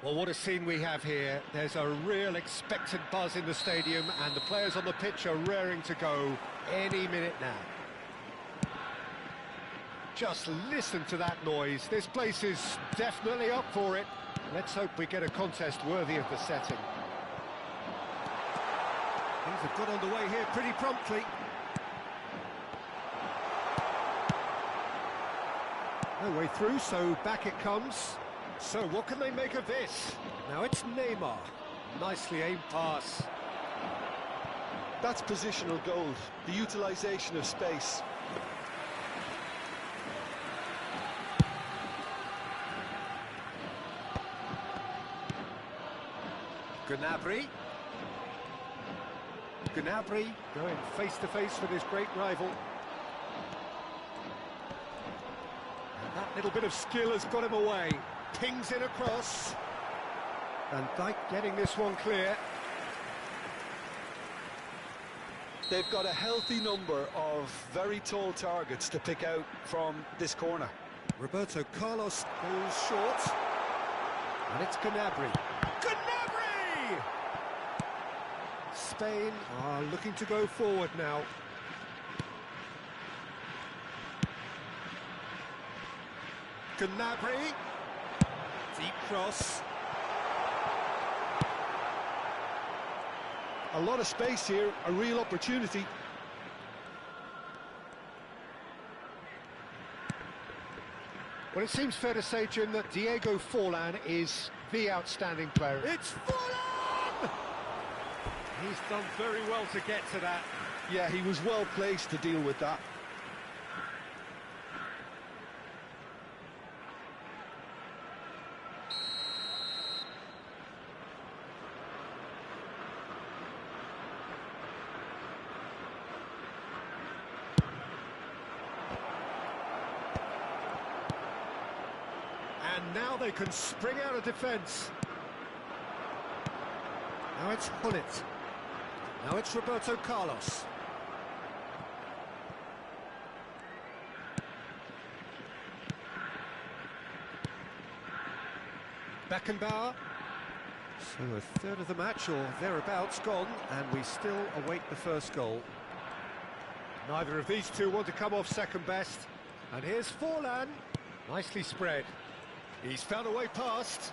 Well, what a scene we have here. There's a real expectant buzz in the stadium, and the players on the pitch are raring to go any minute now. Just listen to that noise. This place is definitely up for it. Let's hope we get a contest worthy of the setting. Things have got underway here pretty promptly. No way through, so back it comes. So what can they make of this? Now it's Neymar. Nicely aimed pass. That's positional gold, the utilisation of space. Gnabry. Gnabry going face-to-face with his great rival. And that little bit of skill has got him away. Pings it across. Van Dijk getting this one clear. They've got a healthy number of very tall targets to pick out from this corner. Roberto Carlos goes short. And it's Gnabry. Gnabry! Spain are looking to go forward now. Gnabry. Deep cross. A lot of space here, a real opportunity. Well, it seems fair to say, Jim, that Diego Forlan is the outstanding player. It's Forlan! He's done very well to get to that. Yeah, he was well placed to deal with that. And now they can spring out of defence. Now it's Hullet. Now it's Roberto Carlos. Beckenbauer. So a third of the match or thereabouts gone, and we still await the first goal. Neither of these two want to come off second best. And here's Forlan. Nicely spread. He's found a way past.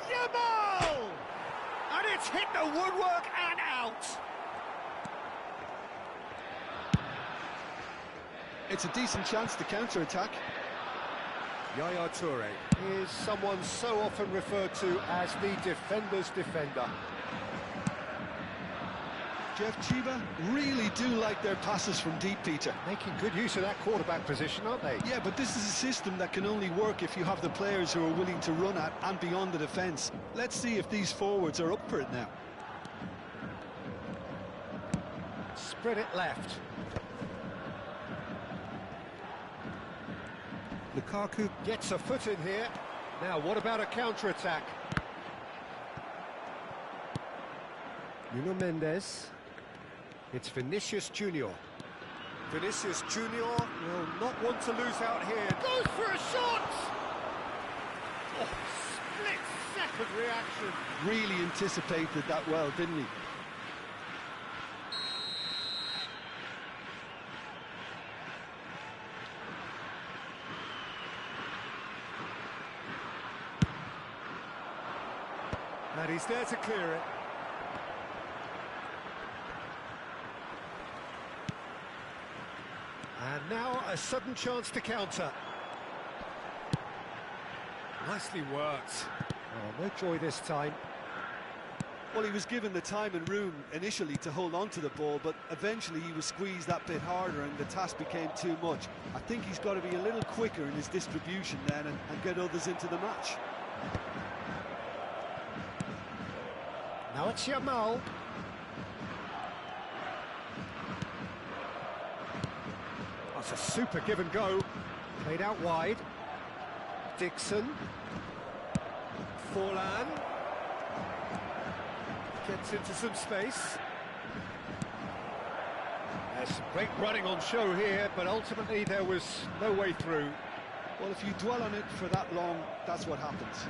Yamal! And it's hit the woodwork and out. It's a decent chance to counter-attack. Yaya Toure is someone so often referred to as the defender's defender. Jeff, Chiba really do like their passes from deep, Peter. Making good use of that quarterback position, aren't they? Yeah, but this is a system that can only work if you have the players who are willing to run at and beyond the defence. Let's see if these forwards are up for it now. Spread it left. Lukaku gets a foot in here. Now, what about a counter-attack? Nuno Mendes. It's Vinicius Junior. Vinicius Junior will not want to lose out here. Goes for a shot! Oh, split-second reaction. Really anticipated that well, didn't he? And he's there to clear it. And now a sudden chance to counter. Nicely worked. Oh, no joy this time. Well, he was given the time and room initially to hold on to the ball, but eventually he was squeezed that bit harder and the task became too much. I think he's got to be a little quicker in his distribution then and get others into the match. Now it's Yamal. That's a super give and go. Played out wide. Dixon. Forlan. Gets into some space. There's some great running on show here, but ultimately there was no way through. Well, if you dwell on it for that long, that's what happens.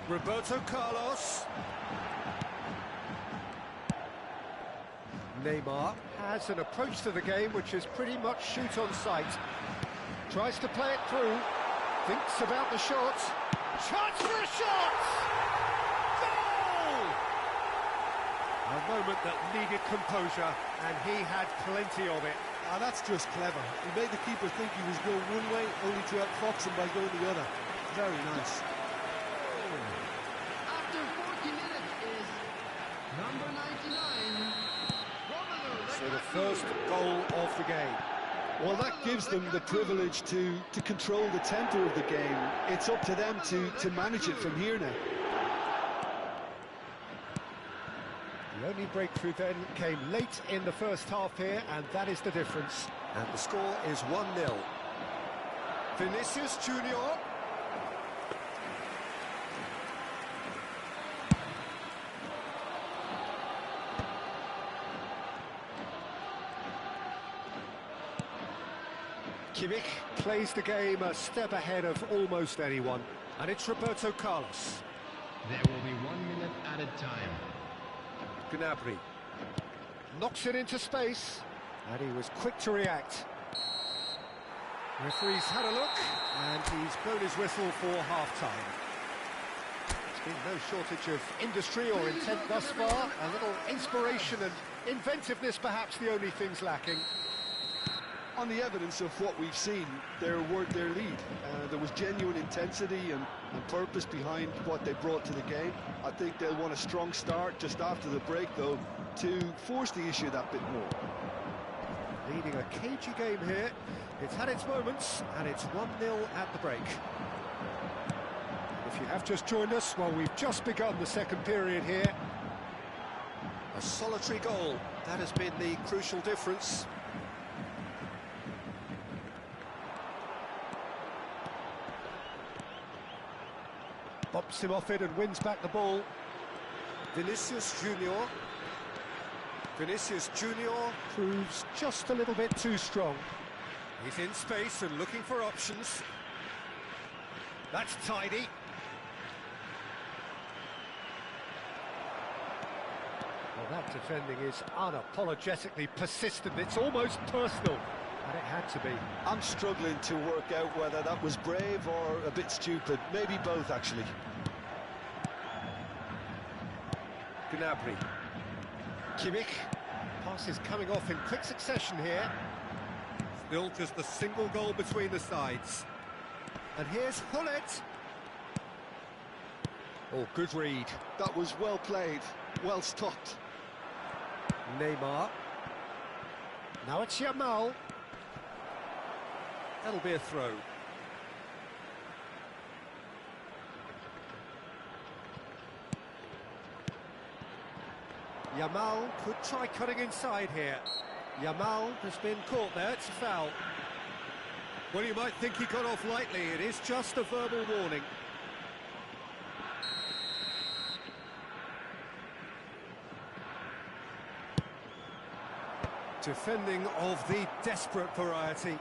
Roberto Carlos. Neymar has an approach to the game which is pretty much shoot on sight. Tries to play it through. Thinks about the shot. Chance for a shot! Goal! A moment that needed composure, and he had plenty of it. Ah, that's just clever. He made the keeper think he was going one way, only to outfox him by going the other. Very nice. After 40 minutes is number 99. So the first goal of the game. Well, that gives them the privilege to control the tempo of the game. It's up to them to manage it from here now. The only breakthrough then came late in the first half here, and that is the difference. And the score is 1-0. Vinicius Junior. Kimmich plays the game a step ahead of almost anyone. And it's Roberto Carlos. There will be 1 minute added time. Gnabry knocks it into space, and he was quick to react. Referee's had a look, and he's blown his whistle for half-time. There's been no shortage of industry or intent thus far. A little inspiration and inventiveness, perhaps the only things lacking. On the evidence of what we've seen, their lead. There was genuine intensity and purpose behind what they brought to the game. I think they'll want a strong start just after the break, though, to force the issue that bit more. Leading a cagey game here. It's had its moments, and it's 1-0 at the break. If you have just joined us, well, we've just begun the second period here. A solitary goal, that has been the crucial difference. Bumps him off it and wins back the ball. Vinicius Junior. Vinicius Junior proves just a little bit too strong. He's in space and looking for options. That's tidy. Well, that defending is unapologetically persistent. It's almost personal, and it had to be. I'm struggling to work out whether that was brave or a bit stupid. Maybe both, actually. Gnabry. Kimmich. Pass is coming off in quick succession here. Still just the single goal between the sides. And here's Hullet. Oh, good read. That was well played, well stopped. Neymar. Now it's Yamal. That'll be a throw. Yamal could try cutting inside here. Yamal has been caught there, it's a foul. Well, you might think he got off lightly, it is just a verbal warning. Defending of the desperate variety.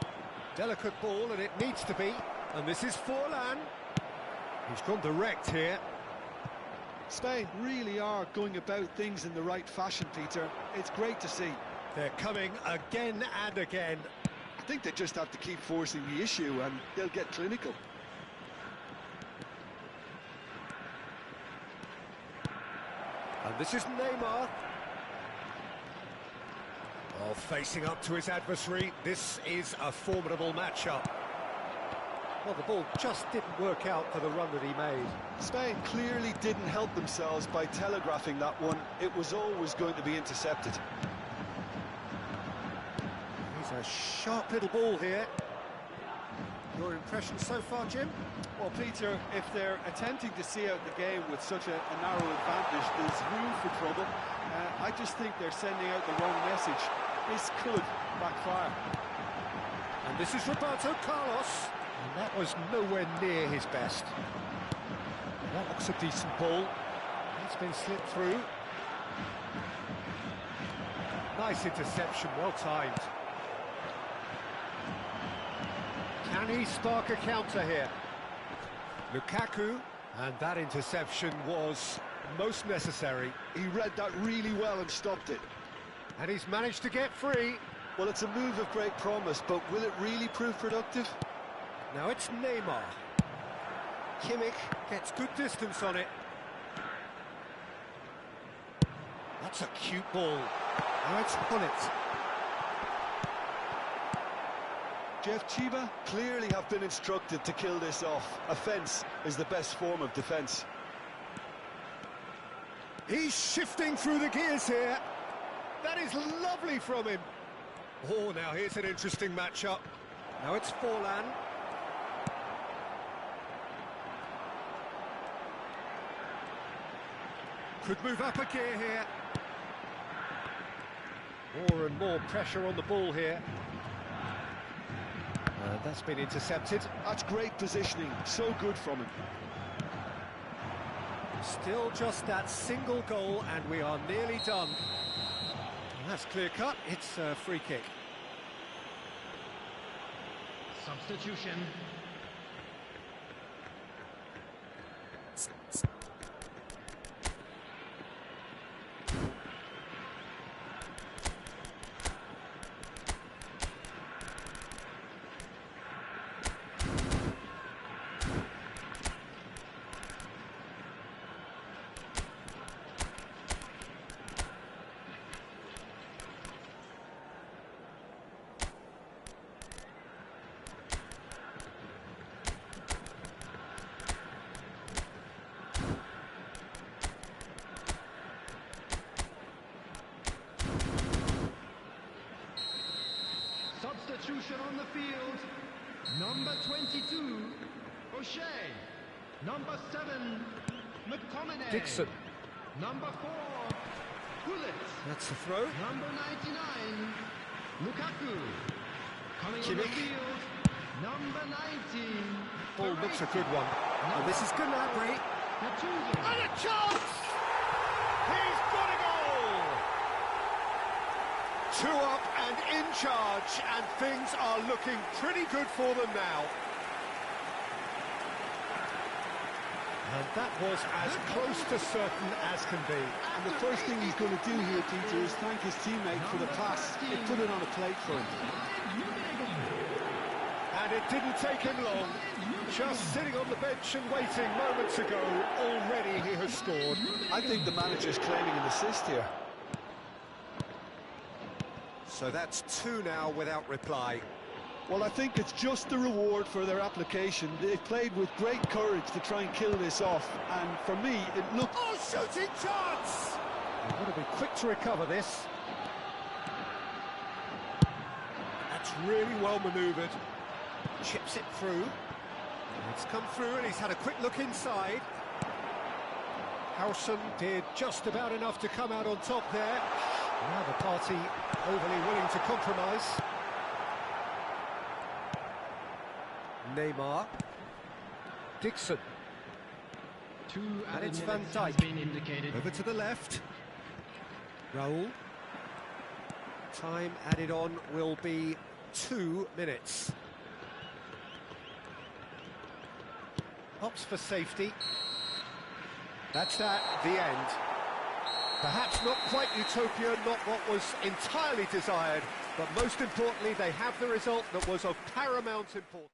Delicate ball, and it needs to be. And this is Forlan. He's gone direct here. Spain really are going about things in the right fashion, Peter. It's great to see. They're coming again and again. I think they just have to keep forcing the issue and they'll get clinical. And this is Neymar. Oh, facing up to his adversary. This is a formidable matchup. Well, the ball just didn't work out for the run that he made. Spain clearly didn't help themselves by telegraphing that one. It was always going to be intercepted. He's a sharp little ball here. Your impression so far, Jim? Well, Peter, if they're attempting to see out the game with such a narrow advantage, there's room for trouble. I just think they're sending out the wrong message. This could backfire. And this is Roberto Carlos. And that was nowhere near his best. That looks a decent ball. It's been slipped through. Nice interception, well timed. Can he spark a counter here? Lukaku, and that interception was most necessary. He read that really well and stopped it. And he's managed to get free. Well, it's a move of great promise, but will it really prove productive? Now it's Neymar. Kimmich gets good distance on it. That's a cute ball. Now it's Hullet. Jeff Chiba clearly have been instructed to kill this off. Offence is the best form of defence. He's shifting through the gears here. That is lovely from him. Oh, now here's an interesting matchup. Now it's Forlan. Could move up a gear here. More and more pressure on the ball here. That's been intercepted. That's great positioning, so good from him. Still just that single goal and we are nearly done. That's clear cut, it's a free kick. Substitution. Substitution on the field. Number 22, O'Shea. Number 7, McTominay. Dixon. Number 4, Gullit. That's the throw. Number 99, Lukaku. Coming on the Kimmich. field, number 19. Ball looks a good one. Oh, this is good now, Bree. Gattuso. And a chance! He's got a goal! 2 up and in charge, and things are looking pretty good for them now. And that was as close to certain as can be. And the first thing he's going to do here, Peter, is thank his teammate for the pass. It put it on a plate for him. And it didn't take him long. Just sitting on the bench and waiting moments ago, already he has scored. I think the manager's claiming an assist here. So that's 2 now without reply. Well, I think it's just the reward for their application. They played with great courage to try and kill this off, and for me, it looked... Oh, shooting chance! They've got to be quick to recover this. That's really well manoeuvred. Chips it through. It's come through and he's had a quick look inside. Howson did just about enough to come out on top there. Now the party overly willing to compromise. Neymar. Dixon. And it's Van Dijk. Over to the left. Raul. Time added on will be 2 minutes. Opts for safety. That's that, the end. Perhaps not quite utopia, not what was entirely desired, but most importantly, they have the result that was of paramount importance.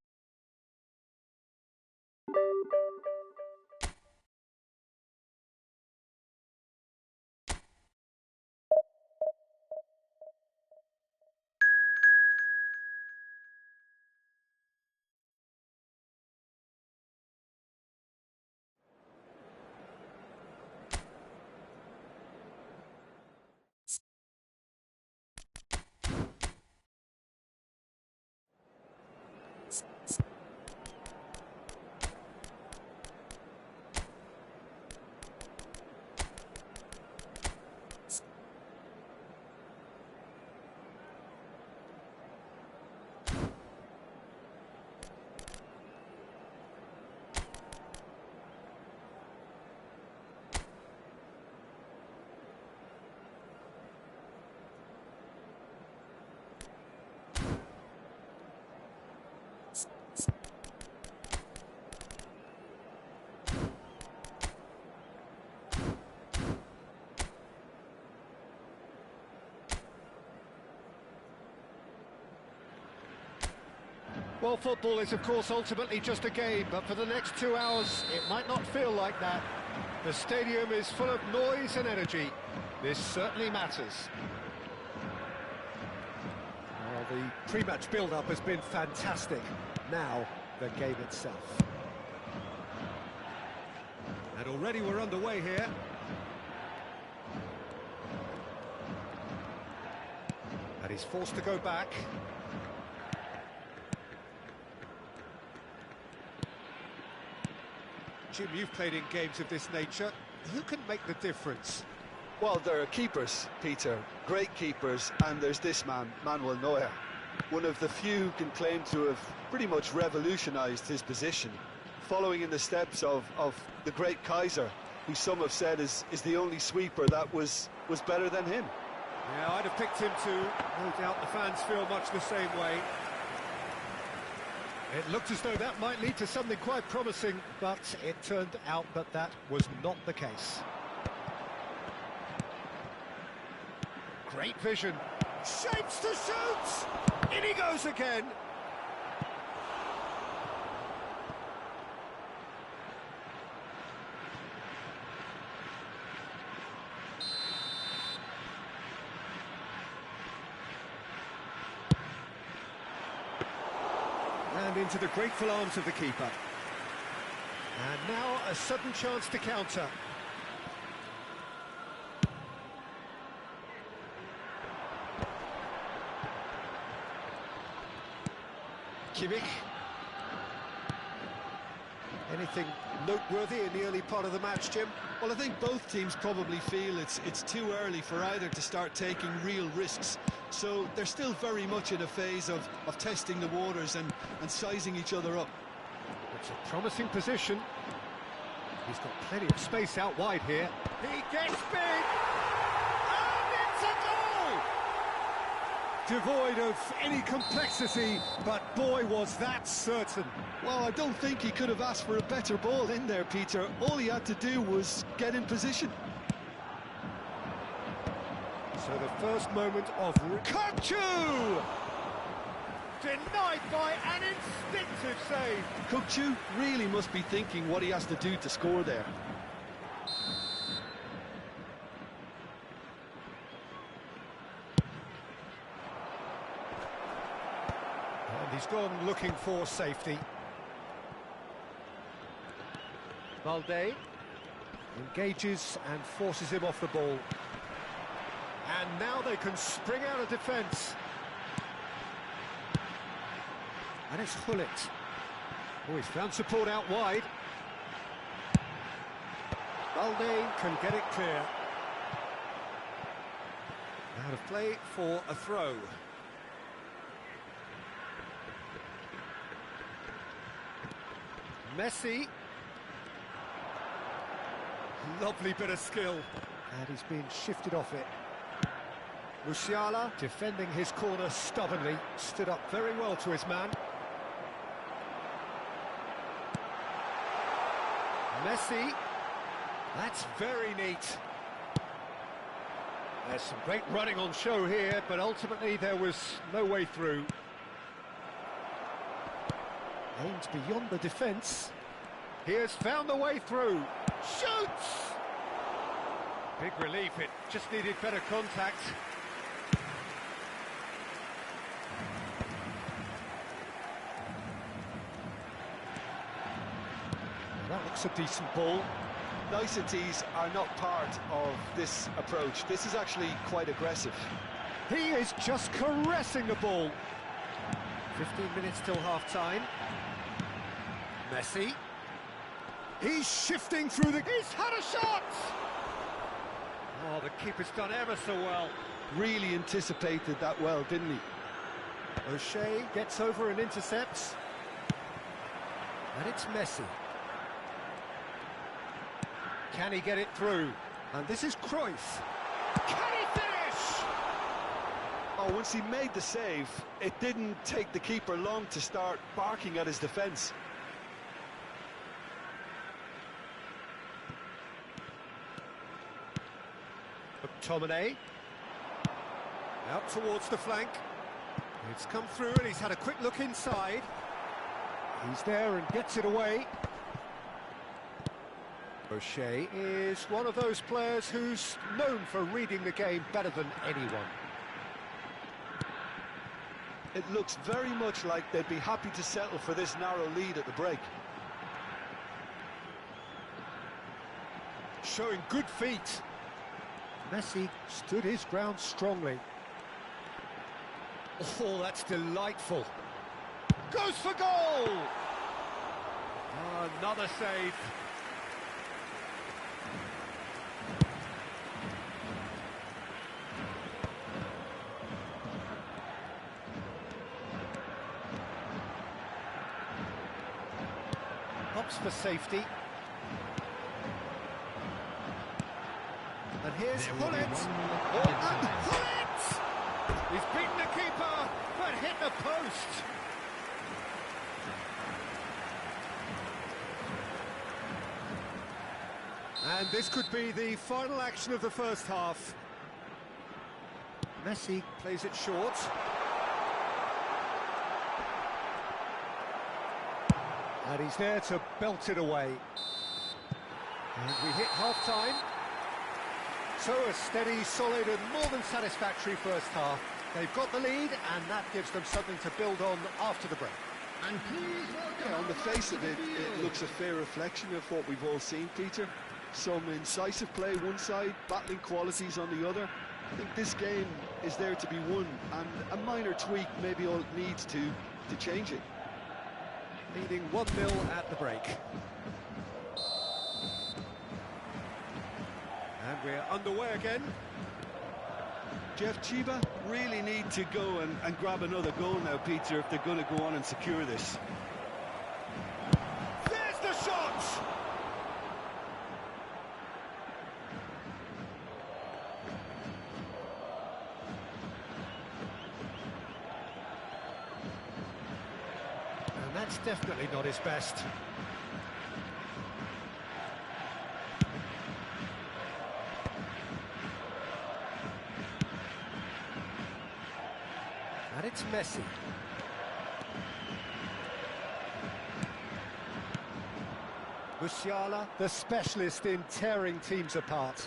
Well, football is, of course, ultimately just a game, but for the next 2 hours, it might not feel like that. The stadium is full of noise and energy. This certainly matters. Well, the pre-match build-up has been fantastic. Now, the game itself. And already we're underway here. And he's forced to go back. Jim, you've played in games of this nature. Who can make the difference? Well, there are keepers, Peter, great keepers, and there's this man, Manuel Neuer. One of the few who can claim to have pretty much revolutionised his position, following in the steps of the great Kaiser, who some have said is the only sweeper that was better than him. Yeah, I'd have picked him too. No doubt the fans feel much the same way. It looked as though that might lead to something quite promising, but it turned out that that was not the case. Great vision. Shapes to shoot! In he goes again! And into the grateful arms of the keeper. And now a sudden chance to counter. Kimmich. Anything noteworthy in the early part of the match, Jim? Well, I think both teams probably feel it's too early for either to start taking real risks. So they're still very much in a phase of testing the waters and sizing each other up. It's a promising position. He's got plenty of space out wide here. He gets big! And it's a goal! Devoid of any complexity, but boy, was that certain. Well, I don't think he could have asked for a better ball in there, Peter. All he had to do was get in position. So the first moment of Kukçu! Denied by an instinctive save. Kukçu really must be thinking what he has to do to score there. And he's gone looking for safety. Balde engages and forces him off the ball. And now they can spring out of defence. And it's Hullet. Oh, he's found support out wide. Balde can get it clear. Out of play for a throw. Messi. Lovely bit of skill. And he's been shifted off it. Musiala, defending his corner stubbornly, stood up very well to his man. Messi, that's very neat. There's some great running on show here, but ultimately there was no way through. Aims beyond the defence. He has found the way through. Shoots! Big relief, it just needed better contact. That looks a decent ball. Niceties are not part of this approach. This is actually quite aggressive. He is just caressing the ball. 15 minutes till half-time. Messi. He's shifting through the... He's had a shot! Oh, the keeper's done ever so well. Really anticipated that well, didn't he? O'Shea gets over and intercepts. And it's Messi. Can he get it through? And this is Cruyff. Can he finish? Oh, once he made the save, it didn't take the keeper long to start barking at his defence. McTominay. Out towards the flank. It's come through and he's had a quick look inside. He's there and gets it away. O'Shea is one of those players who's known for reading the game better than anyone. It looks very much like they'd be happy to settle for this narrow lead at the break. Showing good feet. Messi stood his ground strongly. Oh, that's delightful. Goes for goal! Oh, another save. Hops for safety. And here's Hullet. Oh, and Hullet! He's beaten the keeper, but hit the post. And this could be the final action of the first half. Messi plays it short. And he's there to belt it away. And we hit half-time. So a steady, solid and more than satisfactory first half. They've got the lead and that gives them something to build on after the break. And please welcome. Yeah, on the face of it, it looks a fair reflection of what we've all seen, Peter. Some incisive play one side, battling qualities on the other. I think this game is there to be won, and a minor tweak maybe all it needs to change it. Leading 1-0 at the break. And we're underway again. Jeff Chiba really need to go and grab another goal now, Peter, if they're going to go on and secure this. There's the shot! And that's definitely not his best. And it's Messi. Musiala, the specialist in tearing teams apart.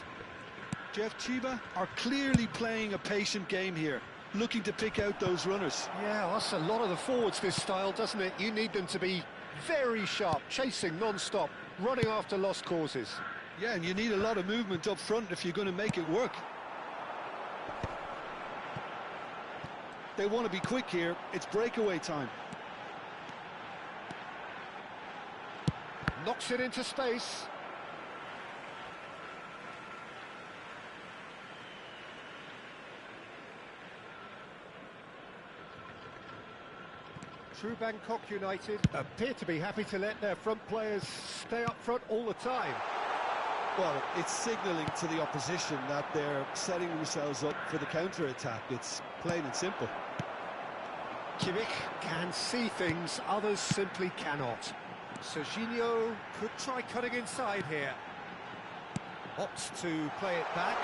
Jeff Chiba are clearly playing a patient game here, looking to pick out those runners. Yeah, that's a lot of the forwards, this style, doesn't it? You need them to be very sharp, chasing non-stop, running after lost causes. Yeah, and you need a lot of movement up front if you're going to make it work. They want to be quick here. It's breakaway time. Knocks it into space. True Bangkok United appear to be happy to let their front players stay up front all the time. Well, it's signalling to the opposition that they're setting themselves up for the counter-attack. It's plain and simple. Kimmich can see things others simply cannot. Serginho could try cutting inside here. Opts to play it back.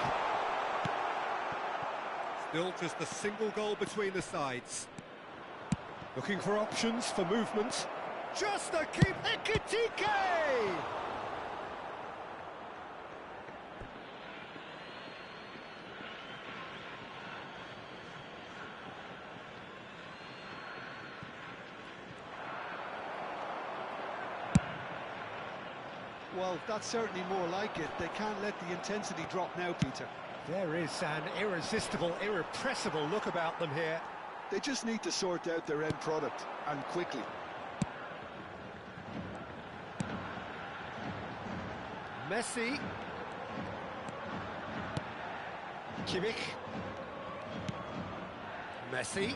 Still just a single goal between the sides. Looking for options for movement. Just a keep. Ekitike! Well, that's certainly more like it. They can't let the intensity drop now, Peter. There is an irresistible, irrepressible look about them here. They just need to sort out their end product, and quickly. Messi. Kimmich. Messi.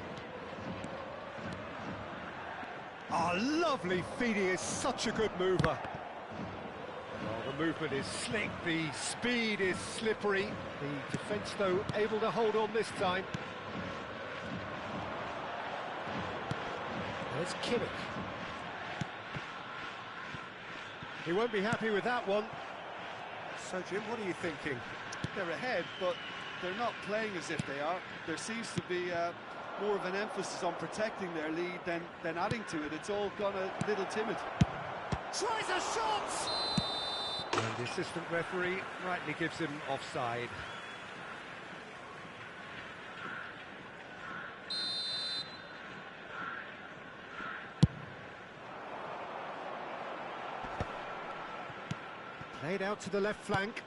Oh, lovely feed. He is such a good mover. Oh, the movement is slick, the speed is slippery. The defence, though, able to hold on this time. There's Kimmich. He won't be happy with that one. So, Jim, what are you thinking? They're ahead, but they're not playing as if they are. There seems to be more of an emphasis on protecting their lead than adding to it. It's all gone a little timid. Tries a shot! And the assistant referee rightly gives him offside. Played out to the left flank.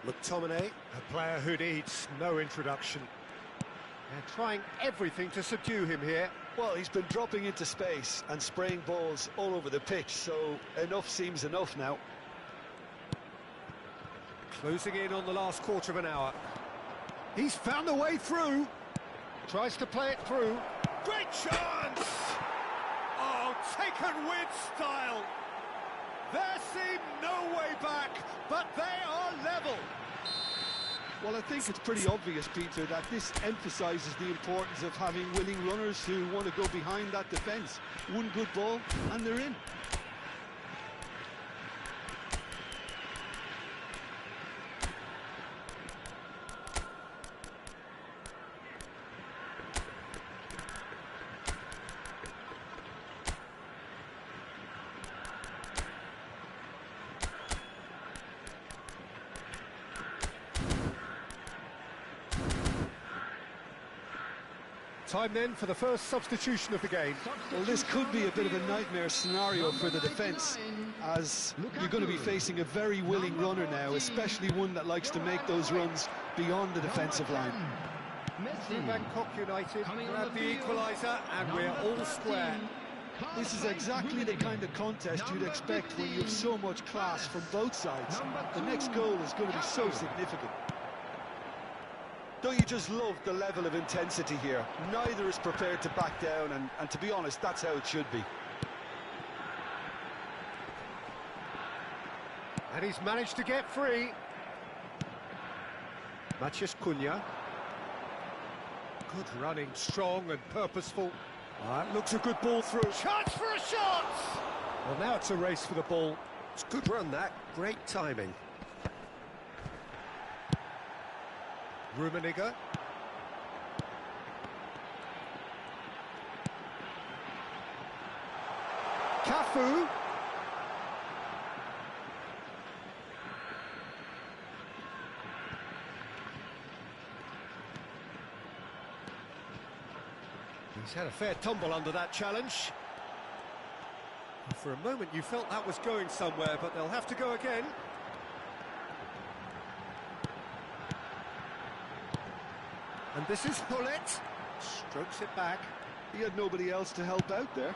McTominay, a player who needs no introduction. They're trying everything to subdue him here. Well, he's been dropping into space and spraying balls all over the pitch, so enough seems enough now. Closing in on the last quarter of an hour. He's found a way through. Tries to play it through. Great chance! Oh, taken with style. There seemed no way back, but they are level. Well, I think it's pretty obvious, Peter, that this emphasises the importance of having willing runners who want to go behind that defence. One good ball, and they're in. Time then for the first substitution of the game. Well, this could be a bit of a nightmare scenario for the defence, as you're going to be facing a very willing runner now, especially one that likes to make those runs beyond the defensive line. Bangkok United grab the equaliser, and we're all square. This is exactly the kind of contest you'd expect when you have so much class from both sides. The next goal is going to be so significant. Don't you just love the level of intensity here? Neither is prepared to back down, and to be honest, that's how it should be. And he's managed to get free. Maciej Cunha. Good running, strong and purposeful. That looks a good ball through. Chance for a shot! Well, now it's a race for the ball. It's a good run, that. Great timing. Rummenigge. Cafu. He's had a fair tumble under that challenge. For a moment you felt that was going somewhere, but they'll have to go again. And this is Hullet. Strokes it back. He had nobody else to help out there.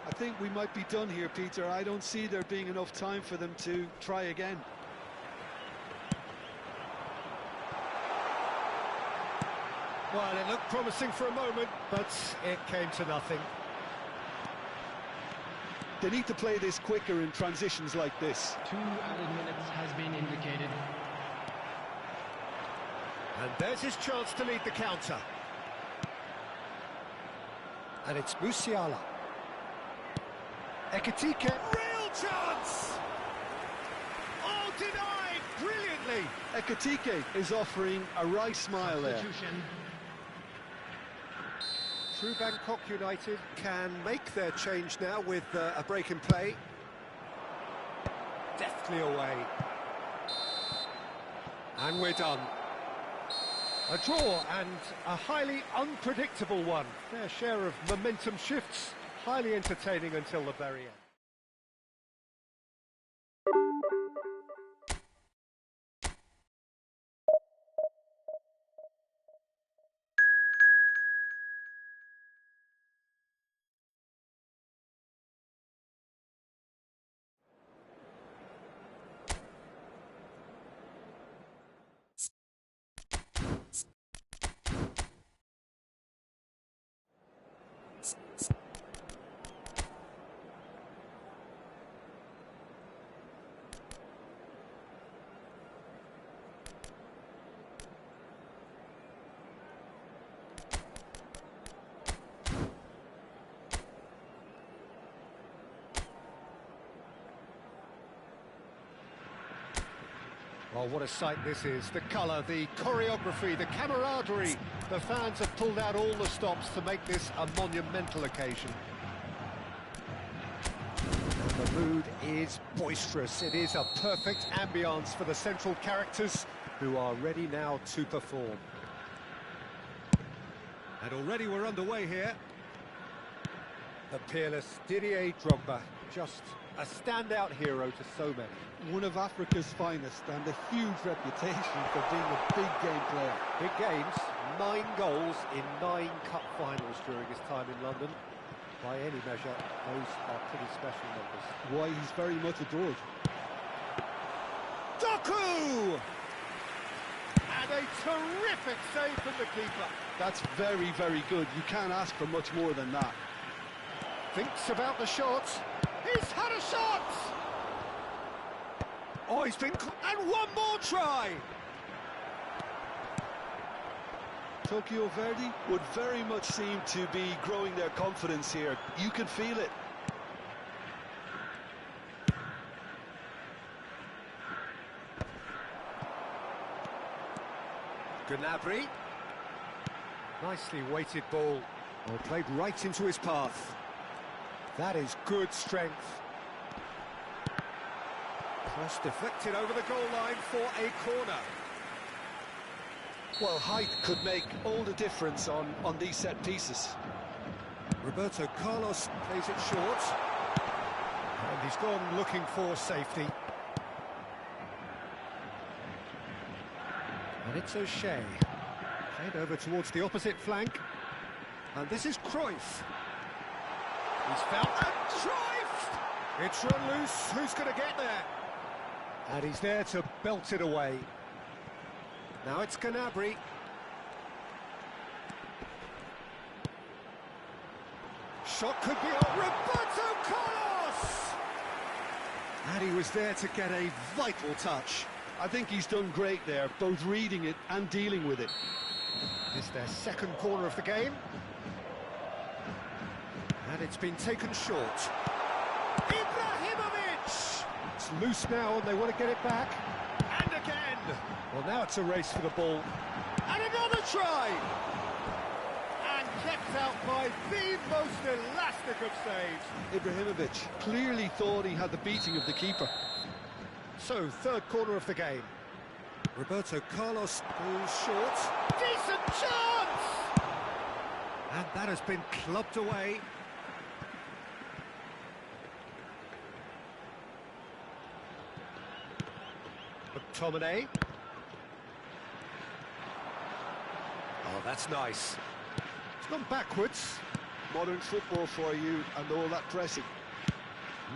I think we might be done here, Peter. I don't see there being enough time for them to try again. Well, it looked promising for a moment, but it came to nothing. They need to play this quicker in transitions like this. 2 added minutes has been indicated. And there's his chance to lead the counter. And it's Musiala. Ekitike. Real chance! Oh, denied! Brilliantly! Ekitike is offering a right smile there. True Bangkok United can make their change now with a break in play. Deftly away. And we're done. A draw, and a highly unpredictable one. Fair share of momentum shifts, highly entertaining until the very end. Oh, what a sight this is. The colour, the choreography, the camaraderie. The fans have pulled out all the stops to make this a monumental occasion. The mood is boisterous. It is a perfect ambience for the central characters, who are ready now to perform. And already we're underway here. The peerless Didier Drogba, just a standout hero to so many. One of Africa's finest, and a huge reputation for being a big game player. Big games, 9 goals in 9 cup finals during his time in London. By any measure, those are pretty special numbers. Why, he's very much adored. Doku! And a terrific save from the keeper. That's very, very good. You can't ask for much more than that. Thinks about the shot. He's had a shot! Oh, he's been... And one more try! Tokyo Verdy would very much seem to be growing their confidence here. You can feel it. Gnabry. Nicely weighted ball. Oh, played right into his path. That is good strength. Cross deflected over the goal line for a corner. Well, height could make all the difference on these set pieces. Roberto Carlos plays it short. And he's gone looking for safety. And it's O'Shea. Played over towards the opposite flank. And this is Cruyff. He's found and Cruyff! It's run loose. Who's going to get there? And he's there to belt it away. Now it's Gnabry. Shot could be on Roberto Carlos! And he was there to get a vital touch. I think he's done great there, both reading it and dealing with it. It's their second corner of the game. And it's been taken short. Ibrahimovic! It's loose now and they want to get it back. And again! Well, now it's a race for the ball. And another try! And kept out by the most elastic of saves. Ibrahimovic clearly thought he had the beating of the keeper. So, third corner of the game. Roberto Carlos goes short. Decent chance! And that has been clubbed away. McTominay. Oh, that's nice. It's gone backwards. Modern football for you and all that pressing.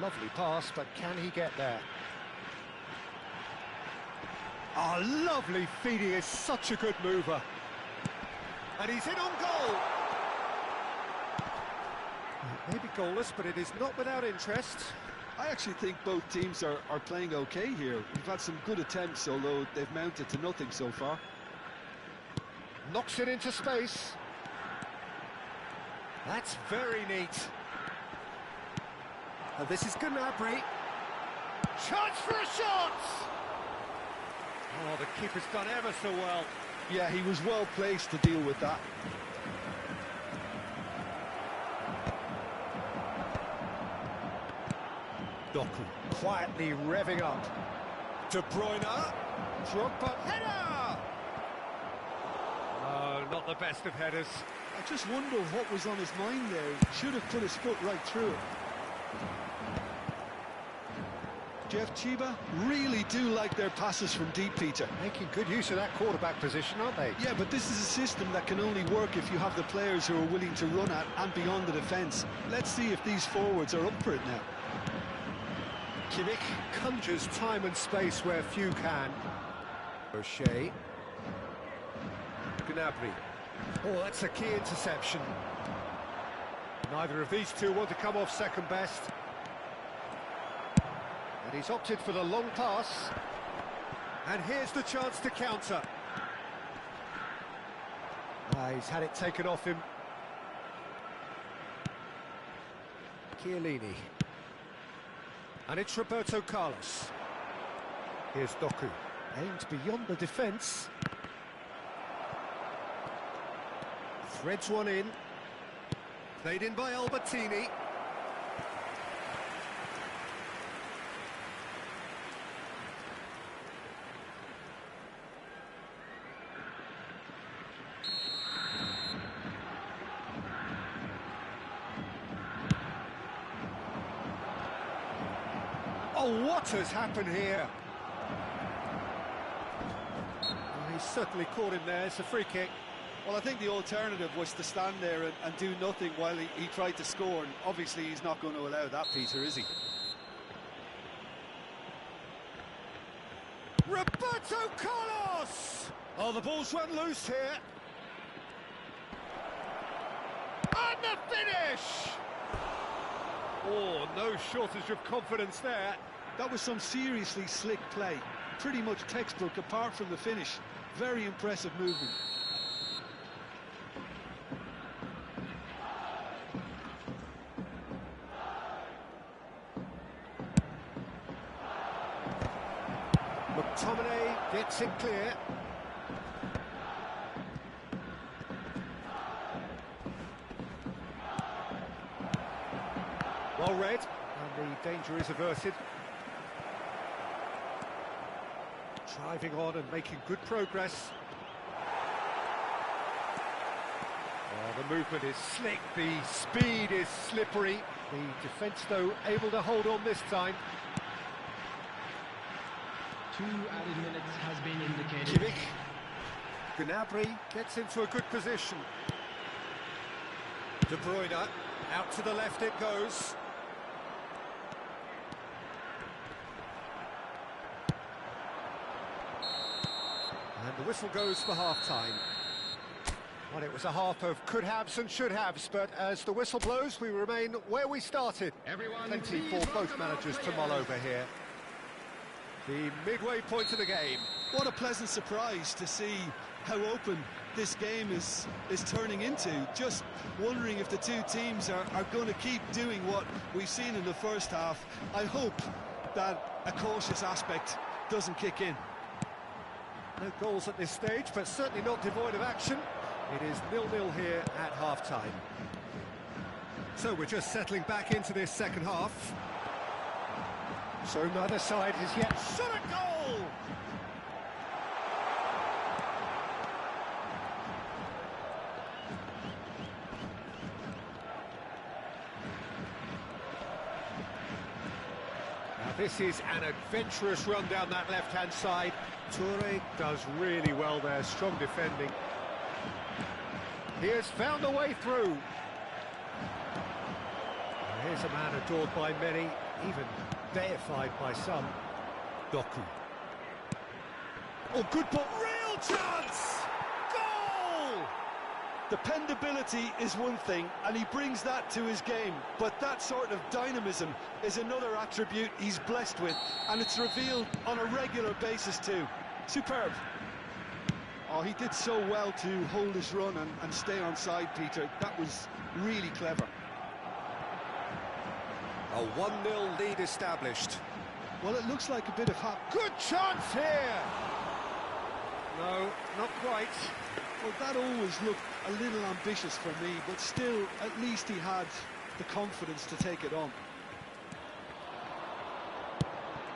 Lovely pass, but can he get there? Oh, lovely feed. He is such a good mover. And he's in on goal. Maybe goalless, but it is not without interest. I actually think both teams are playing okay here. We've had some good attempts, although they've mounted to nothing so far. Knocks it into space. That's very neat. And this is Gnabry. Chance for a shot! Oh, the keeper's done ever so well. Yeah, he was well placed to deal with that. Doku quietly revving up. De Bruyne. Drogba. Header! Oh, not the best of headers. I just wonder what was on his mind there. He should have put his foot right through it. Jeff Chiba really do like their passes from deep, Peter. Making good use of that quarterback position, aren't they? Yeah, but this is a system that can only work if you have the players who are willing to run at and beyond the defence. Let's see if these forwards are up for it now. Kimmich conjures time and space where few can. O'Shea. Gnabry. Oh, that's a key interception. Neither of these two want to come off second best. And he's opted for the long pass. And here's the chance to counter. He's had it taken off him. Chiellini. And it's Roberto Carlos. Here's Doku. Aimed beyond the defence. Threads one in. Played in by Albertini. Oh, what has happened here? Well, he's certainly caught him there. It's a free kick. Well, I think the alternative was to stand there and do nothing while he tried to score, and obviously he's not going to allow that, Peter, is he? Roberto Carlos! Oh, the ball's run loose here. And the finish! Oh, no shortage of confidence there. That was some seriously slick play. Pretty much textbook apart from the finish. Very impressive movement. McTominay gets it clear. Well read, and the danger is averted. Driving on and making good progress. Oh, the movement is slick, the speed is slippery. The defence, though, able to hold on this time. 2 added minutes has been indicated. Kimmich. Gnabry gets into a good position. De Bruyne, out to the left it goes. And the whistle goes for half-time. Well, it was a half of could-haves and should-haves, but as the whistle blows, we remain where we started. Plenty for both managers to mull over here. The midway point of the game. What a pleasant surprise to see how open this game is turning into. Just wondering if the two teams are going to keep doing what we've seen in the first half. I hope that a cautious aspect doesn't kick in. No goals at this stage, but certainly not devoid of action. It is 0-0 here at half-time. So we're just settling back into this second half. So neither side has yet shot a goal! Now this is an adventurous run down that left-hand side. Toure does really well there, strong defending. He has found a way through. Here's a man adored by many, even deified by some. Doku. Oh, good ball. Real chance! Goal! Dependability is one thing, and he brings that to his game, but that sort of dynamism is another attribute he's blessed with, and it's revealed on a regular basis too. Superb. Oh, he did so well to hold his run and stay on side, Peter. That was really clever. A 1-0 lead established. Well, it looks like a bit of Good chance here! No, not quite. Well, that always looked a little ambitious for me, but still, at least he had the confidence to take it on.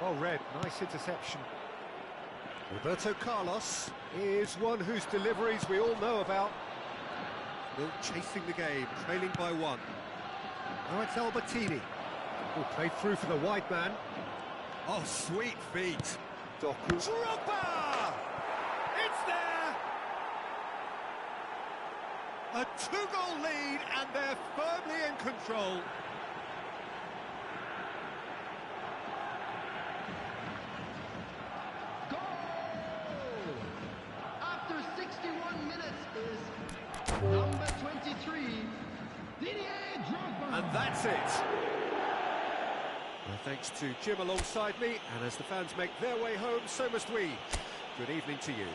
Well read, nice interception. Roberto Carlos is one whose deliveries we all know about. Still chasing the game, trailing by 1. Now it's Albertini. Oh, played through for the wide man. Oh, sweet feet. Doku. Drogba! It's there! A 2-goal lead, and they're firmly in control. Goal! After 61 minutes is number 23, Didier Drogba. And that's it. Well, thanks to Jim alongside me, and as the fans make their way home, so must we. Good evening to you.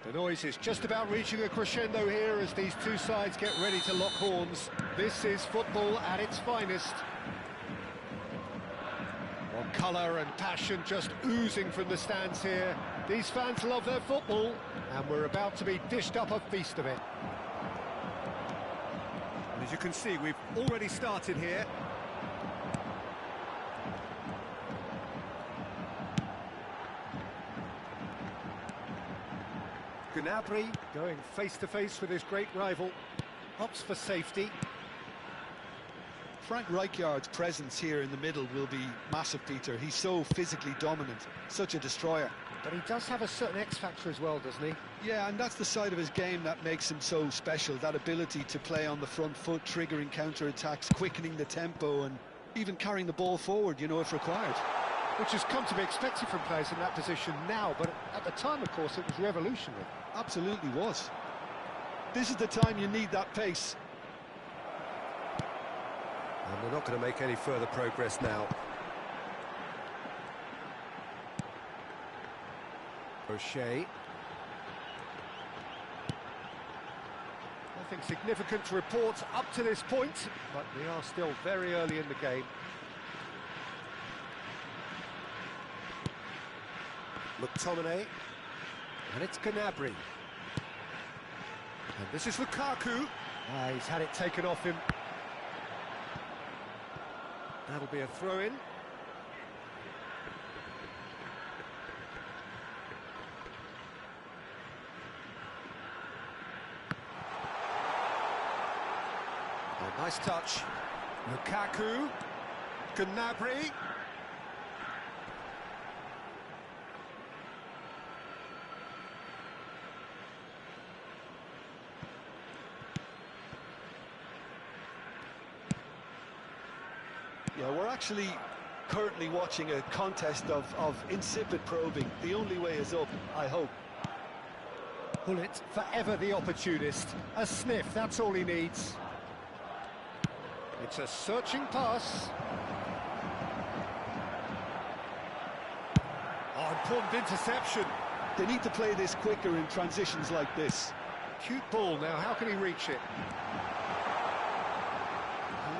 The noise is just about reaching a crescendo here as these two sides get ready to lock horns. This is football at its finest. Well, colour and passion just oozing from the stands here. These fans love their football, and we're about to be dished up a feast of it. And as you can see, we've already started here. Gnabry going face-to-face with his great rival. Opts for safety. Frank Rijkaard's presence here in the middle will be massive, Peter. He's so physically dominant, such a destroyer. But he does have a certain X-factor as well, doesn't he? Yeah, and that's the side of his game that makes him so special, that ability to play on the front foot, triggering counter-attacks, quickening the tempo, and even carrying the ball forward, you know, if required. Which has come to be expected from players in that position now, but at the time, of course, it was revolutionary. Absolutely was. This is the time you need that pace. And they're not going to make any further progress now. O'Shea. Nothing significant to report up to this point, but we are still very early in the game. McTominay. And it's Gnabry. And this is Lukaku. He's had it taken off him. That'll be a throw-in. Oh, nice touch. Lukaku. Gnabry. Yeah, we're actually currently watching a contest of insipid probing. The only way is up, I hope. Bullet, forever the opportunist. A sniff, that's all he needs. It's a searching pass. Oh, important interception. They need to play this quicker in transitions like this. Cute ball now, how can he reach it?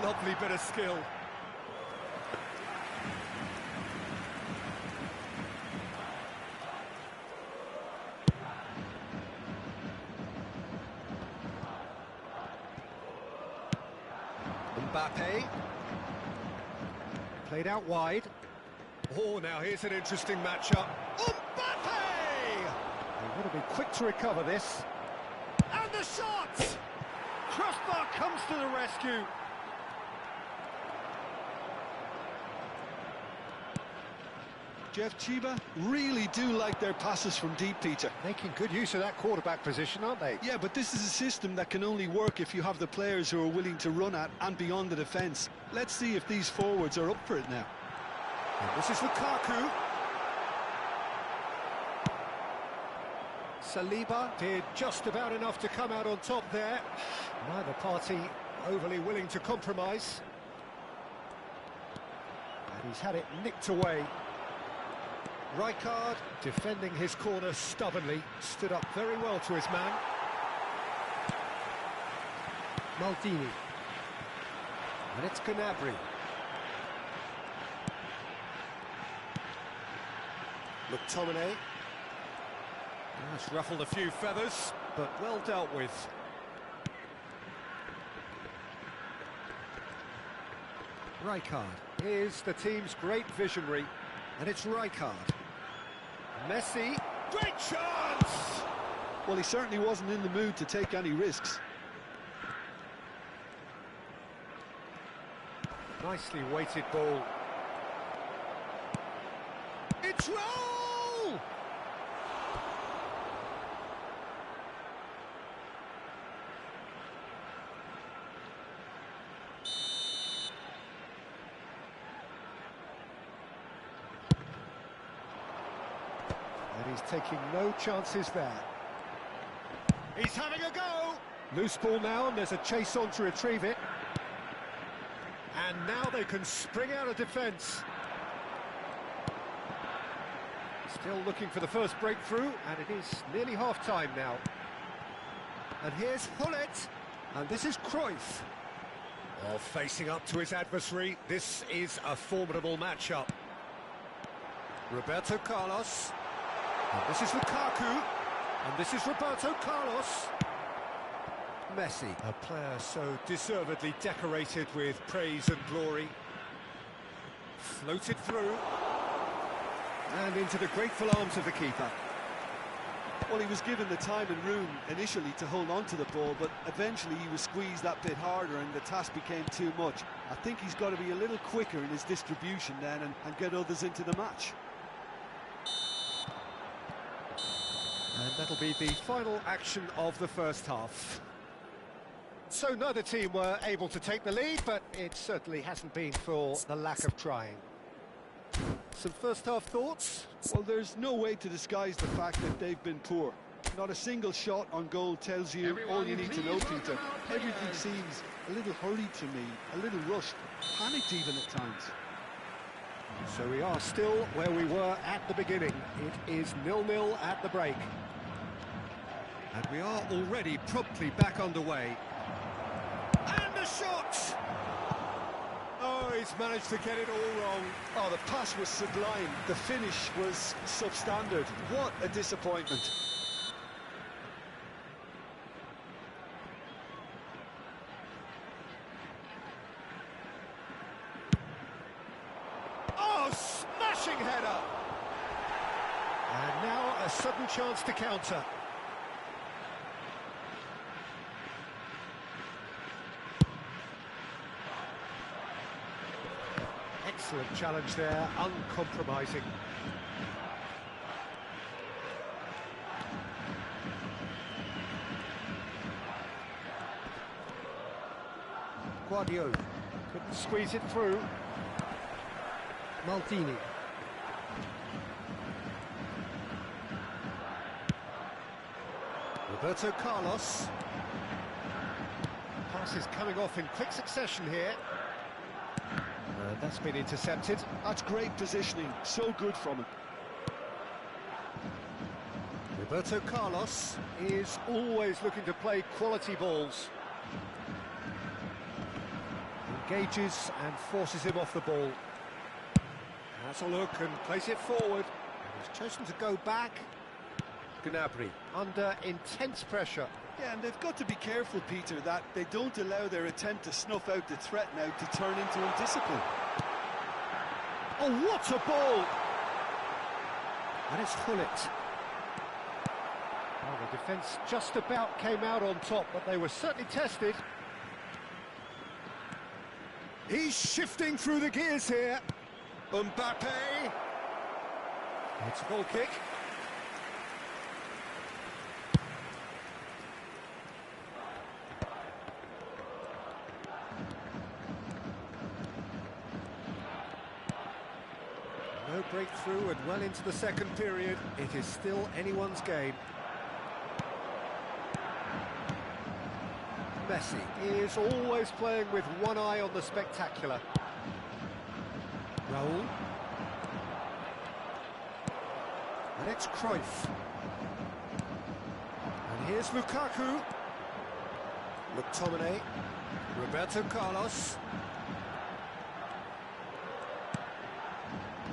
Lovely bit of skill. Mbappe. Played out wide. Oh, now here's an interesting matchup. Mbappe! They've got to be quick to recover this. And the shot! Crossbar comes to the rescue. Jeff, Chiba really do like their passes from deep, Peter. Making good use of that quarterback position, aren't they? Yeah, but this is a system that can only work if you have the players who are willing to run at and beyond the defence. Let's see if these forwards are up for it now. And this is Lukaku. Saliba did just about enough to come out on top there. Neither party overly willing to compromise. And he's had it nicked away. Rijkaard, defending his corner stubbornly, stood up very well to his man. Maldini. And it's Gnabry. McTominay. That's ruffled a few feathers, but well dealt with. Rijkaard is the team's great visionary, and it's Rijkaard. Messi, great chance! Well, he certainly wasn't in the mood to take any risks. Nicely weighted ball. It's roll! And he's taking no chances there. He's having a go! Loose ball now, and there's a chase on to retrieve it. And now they can spring out of defence. Still looking for the first breakthrough, and it is nearly half-time now. And here's Hullet, and this is Cruyff. Well, facing up to his adversary, this is a formidable matchup. Roberto Carlos, and this is Lukaku, and this is Roberto Carlos. Messi, a player so deservedly decorated with praise and glory. Floated through. And into the grateful arms of the keeper. Well, he was given the time and room initially to hold on to the ball, but eventually he was squeezed that bit harder and the task became too much. I think he's got to be a little quicker in his distribution then and get others into the match. And that'll be the final action of the first half. So neither team were able to take the lead, but it certainly hasn't been for the lack of trying. Some first-half thoughts? Well, there's no way to disguise the fact that they've been poor. Not a single shot on goal tells you all you need to know, Peter. Everything seems a little hurried to me, a little rushed, panicked even at times. So we are still where we were at the beginning. It is 0-0 at the break. And we are already promptly back underway. And the shot! Oh, he's managed to get it all wrong. Oh, the pass was sublime. The finish was substandard. What a disappointment. Oh, smashing header! And now a sudden chance to counter. Excellent challenge there, uncompromising. Guardiola couldn't squeeze it through. Maldini. Roberto Carlos. Pass is coming off in quick succession here. That's been intercepted. That's great positioning, so good from him. Roberto Carlos is always looking to play quality balls. Engages and forces him off the ball. Has a look and plays it forward. And he's chosen to go back. Gnabry under intense pressure. Yeah, and they've got to be careful, Peter, that they don't allow their attempt to snuff out the threat now to turn into indiscipline. Oh, what a ball! And it's Hullet. Oh, the defence just about came out on top, but they were certainly tested. He's shifting through the gears here. Mbappe. It's a goal kick. No breakthrough and well into the second period. It is still anyone's game. Messi is always playing with one eye on the spectacular. Raul. And it's Cruyff. And here's Lukaku. McTominay. Roberto Carlos.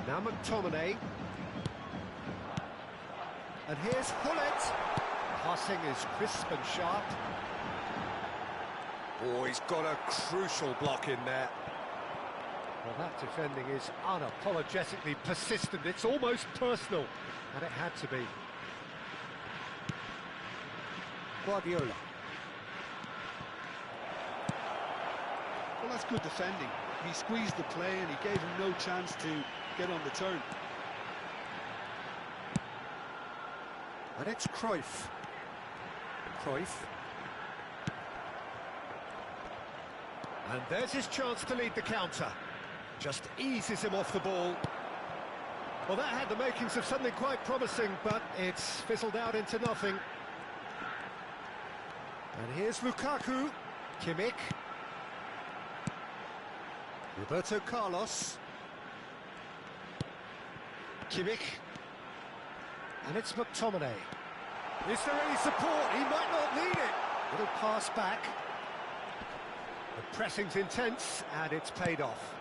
Now McTominay. And here's Hullet. Passing is crisp and sharp. Oh, he's got a crucial block in there. Well, that defending is unapologetically persistent. It's almost personal, and it had to be. Guardiola. Well, that's good defending. He squeezed the play and he gave him no chance to get on the turn. And it's Cruyff. Cruyff. And there's his chance to lead the counter. Just eases him off the ball. Well, that had the makings of something quite promising, but it's fizzled out into nothing. And here's Lukaku. Kimmich. Roberto Carlos. Kimmich. And it's McTominay. Is there any support? He might not need it. Little pass back. The pressing's intense, and it's paid off.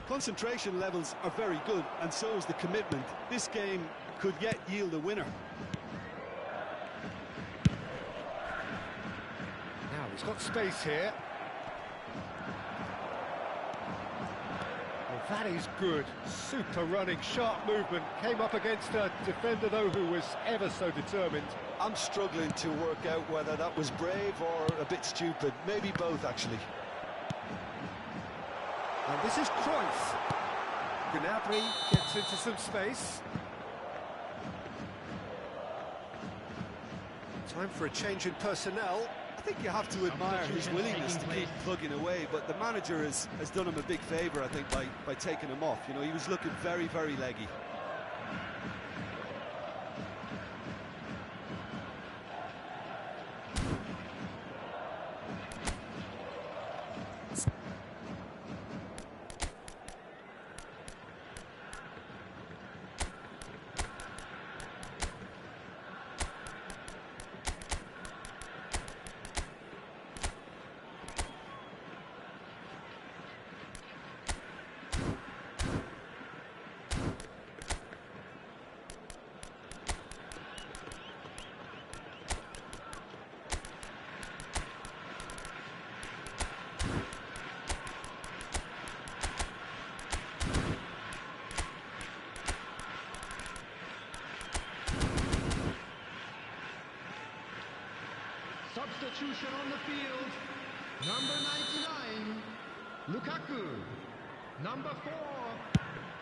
Concentration levels are very good, and so is the commitment. This game could yet yield a winner. Now, he's got space here. Oh, That is good. Super running, sharp movement. Came up against a defender, though, who was ever so determined. I'm struggling to work out whether that was brave or a bit stupid. Maybe both, actually. And this is Cruyff. Gnabry gets into some space. Time for a change in personnel. I think you have to admire his willingness to keep plugging away, but the manager has done him a big favour, I think, by taking him off. You know, he was looking very, very leggy. Substitution on the field. Number 99, Lukaku. Number 4,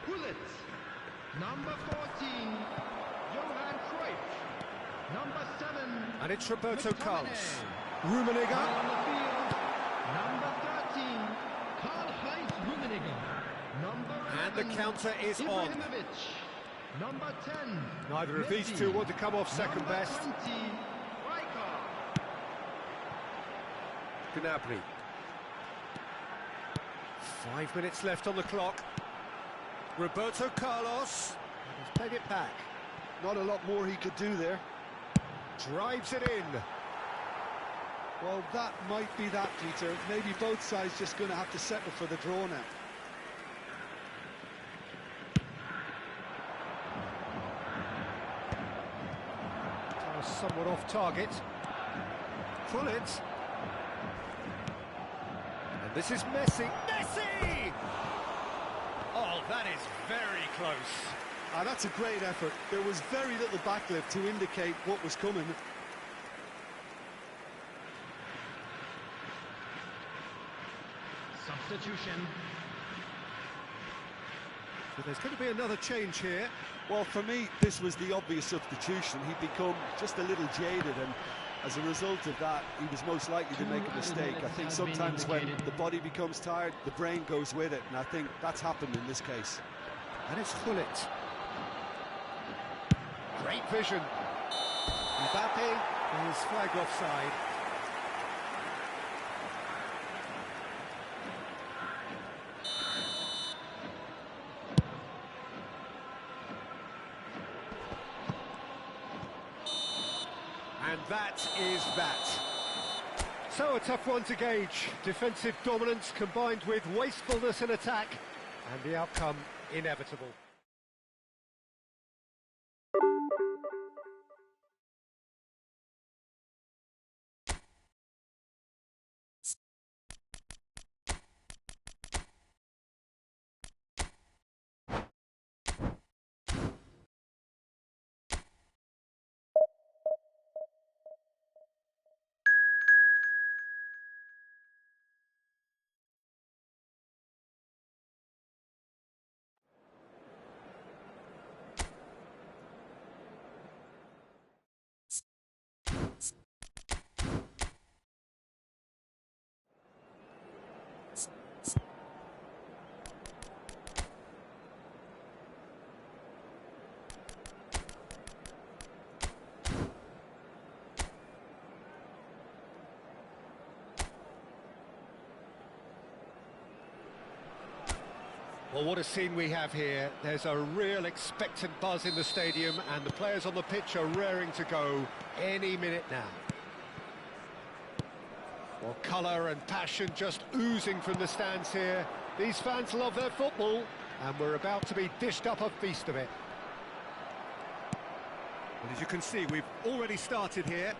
Gullit. Number 14, Johan Cruyff. Number 7, And it's Roberto Carlos. Now Rummenigge. on the field, number 13, Karl-Heinz Rummenigge. Number 11, And the counter is on. Ibrahimovic. Number 10, Neither of these Messi. two want to come off second Number best. 20, Rijkaard. Gnabry. 5 minutes left on the clock. Roberto Carlos. He's played it back. Not a lot more he could do there. Drives it in. Well, that might be that, Peter. Maybe both sides just going to have to settle for the draw now. Somewhat off target. Gullit. And this is Messi. Messi! Oh, that is very close. Ah, that's a great effort. There was very little backlift to indicate what was coming. Substitution. So there's going to be another change here. Well, for me, this was the obvious substitution. He'd become just a little jaded, and as a result of that, he was most likely to make a mistake. I think sometimes when the body becomes tired, the brain goes with it, and I think that's happened in this case. And it's Gullit. Great vision. Mbappe is flagged offside. And that is that. So a tough one to gauge. Defensive dominance combined with wastefulness in attack, and the outcome inevitable. Well, what a scene we have here. There's a real expectant buzz in the stadium, and the players on the pitch are raring to go any minute now. Well, colour and passion just oozing from the stands here. These fans love their football, and we're about to be dished up a feast of it. And as you can see, we've already started here.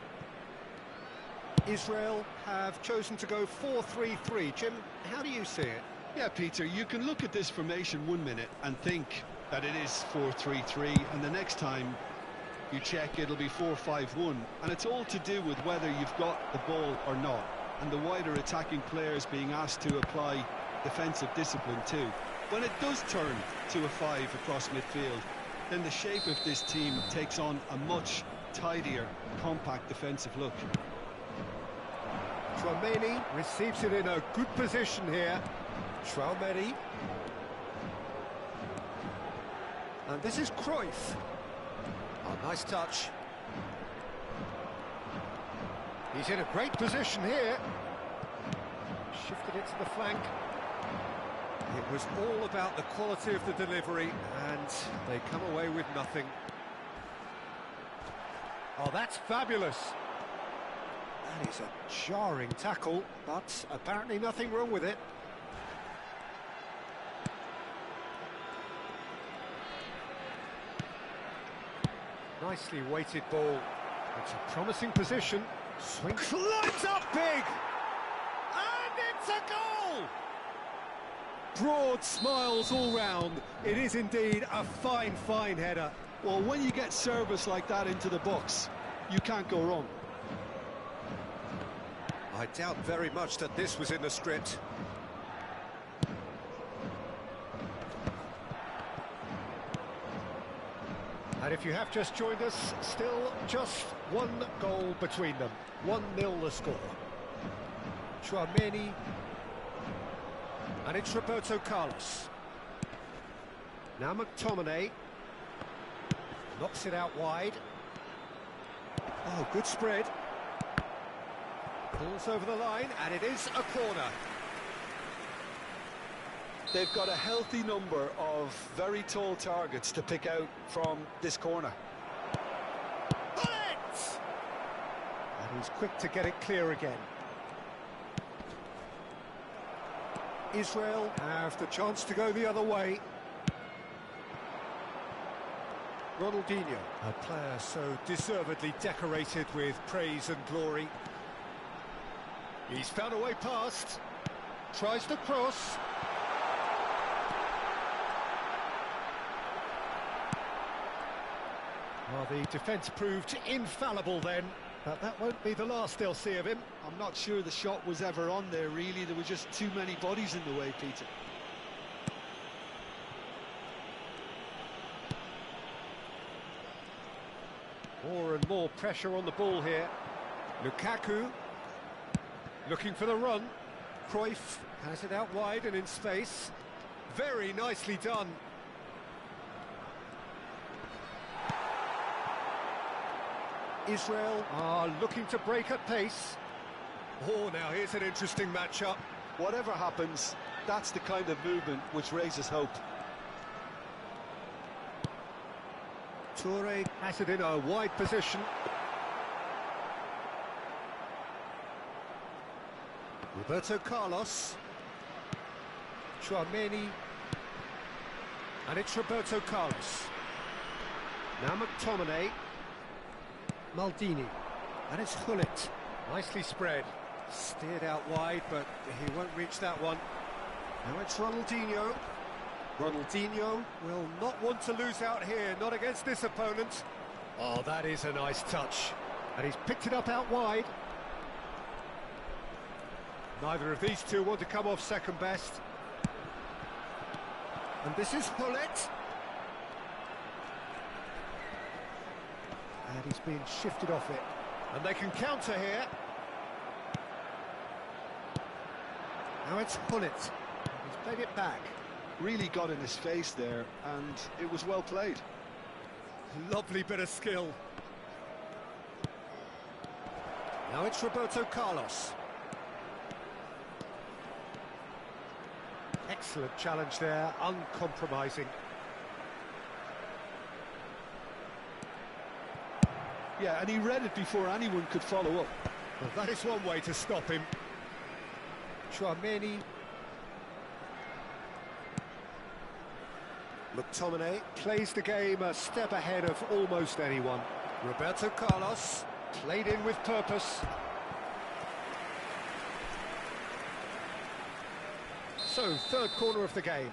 Israel have chosen to go 4-3-3. Jim, how do you see it? Yeah, Peter, you can look at this formation 1 minute and think that it is 4-3-3, and the next time you check it'll be 4-5-1, and it's all to do with whether you've got the ball or not, and the wider attacking players being asked to apply defensive discipline too. When it does turn to a 5 across midfield, then the shape of this team takes on a much tidier, compact defensive look. Chouameni receives it in a good position here. Chouameni. And this is Cruyff. Oh, nice touch. He's in a great position here. Shifted it to the flank. It was all about the quality of the delivery, and they come away with nothing. Oh, that's fabulous. That is a jarring tackle, but apparently nothing wrong with it. Nicely weighted ball. It's a promising position. Swing climbs up big! And it's a goal! Broad smiles all round. It is indeed a fine, fine header. Well, when you get service like that into the box, you can't go wrong. I doubt very much that this was in the script. And if you have just joined us, still just one goal between them. 1-0 the score. Chouameni. And it's Roberto Carlos. Now McTominay. Knocks it out wide. Oh, good spread. Pulls over the line, and it is a corner. They've got a healthy number of very tall targets to pick out from this corner. Bullet! And he's quick to get it clear again. Israel have the chance to go the other way. Ronaldinho, a player so deservedly decorated with praise and glory. He's found a way past. Tries the cross. Well, the defence proved infallible then, but that won't be the last they'll see of him. I'm not sure the shot was ever on there, really. There were just too many bodies in the way, Peter. More and more pressure on the ball here. Lukaku looking for the run. Cruyff has it out wide and in space. Very nicely done. Israel are looking to break at pace. Oh, now here's an interesting matchup. Whatever happens, that's the kind of movement which raises hope. Toure has it in a wide position. Roberto Carlos. Chouameni. And it's Roberto Carlos. Now McTominay. Maldini. And it's Hullet. Nicely spread. Steered out wide, but he won't reach that one. Now it's Ronaldinho. Ronaldinho will not want to lose out here, not against this opponent. Oh, that is a nice touch. And he's picked it up out wide. Neither of these two want to come off second best. And this is Hullet. And he's being shifted off it. And they can counter here. Now it's Hullet. He's played it back. Really got in his face there, and it was well played. Lovely bit of skill. Now it's Roberto Carlos. Excellent challenge there, uncompromising. Yeah, and he read it before anyone could follow up. Well, that is one way to stop him. Chouameni. McTominay plays the game a step ahead of almost anyone. Roberto Carlos played in with purpose. So, third corner of the game.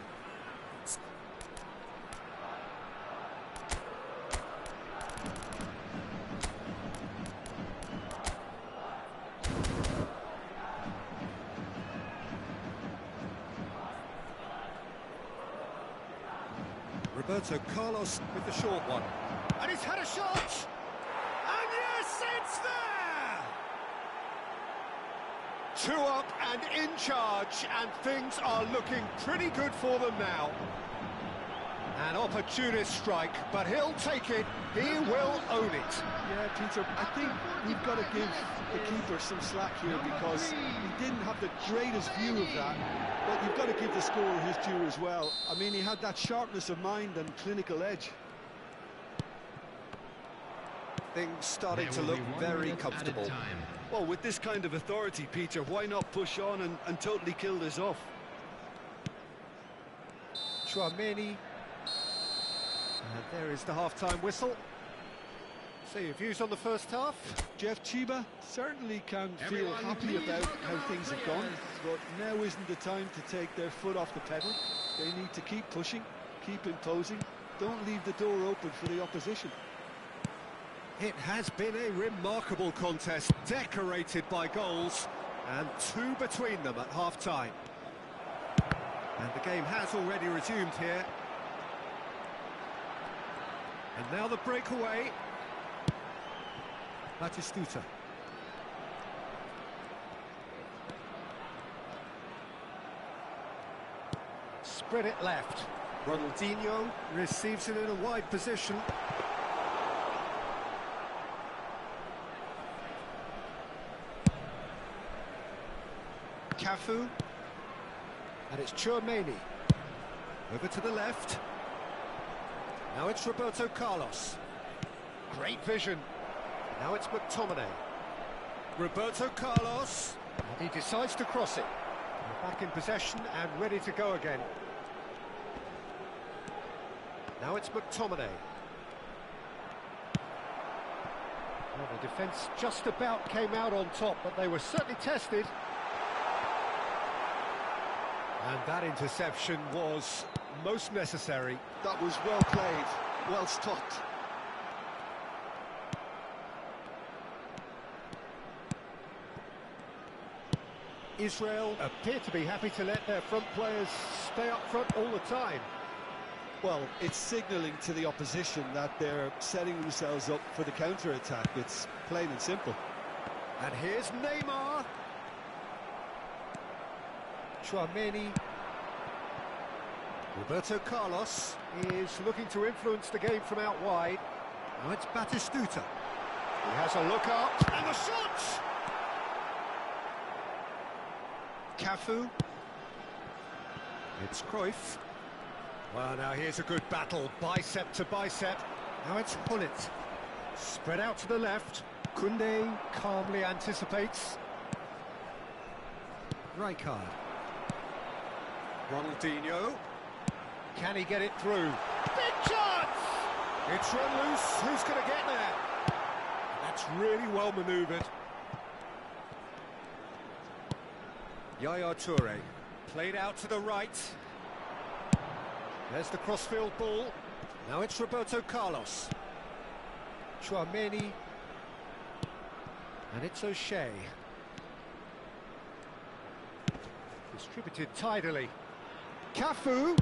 Roberto Carlos with the short one. And he's had a shot! And yes, it's there! 2 up and in charge, and things are looking pretty good for them now. An opportunist strike, but he'll take it. He will own it. Yeah, Peter, I think we've got to give the keeper some slack here because he didn't have the greatest view of that. But you've got to give the scorer his due as well. I mean, he had that sharpness of mind and clinical edge. Things starting to look very comfortable. Well, with this kind of authority, Peter, why not push on and totally kill this off? Chouameni. And there is the half-time whistle. So your views on the first half? Jeff, Chiba certainly can feel happy about how things have gone, but now isn't the time to take their foot off the pedal. They need to keep pushing, keep imposing, don't leave the door open for the opposition. It has been a remarkable contest, decorated by goals, and 2 between them at half-time. And the game has already resumed here. And now the breakaway. Batistuta. Spread it left. Ronaldinho receives it in a wide position. Cafu. And it's Chouameni. Over to the left. Now it's Roberto Carlos. Great vision. Now it's McTominay. Roberto Carlos. And he decides to cross it. We're back in possession and ready to go again. Now it's McTominay. Well, the defence just about came out on top, but they were certainly tested. And that interception was most necessary. That was well played, well stopped. Israel appear to be happy to let their front players stay up front all the time. Well, it's signalling to the opposition that they're setting themselves up for the counter-attack. It's plain and simple. And here's Neymar. Chouameni. Roberto Carlos is looking to influence the game from out wide. Now it's Batistuta. He has a look up, and the shot! Cafu. It's Cruyff. Well, now here's a good battle, bicep to bicep. Now it's Hullet. Spread out to the left. Koundé calmly anticipates. Rijkaard. Ronaldinho. Can he get it through? Big chance! It's run loose. Who's going to get there? That's really well manoeuvred. Yaya Toure. Played out to the right. There's the crossfield ball. Now it's Roberto Carlos. Chouameni. And it's O'Shea. Distributed tidily. Cafu.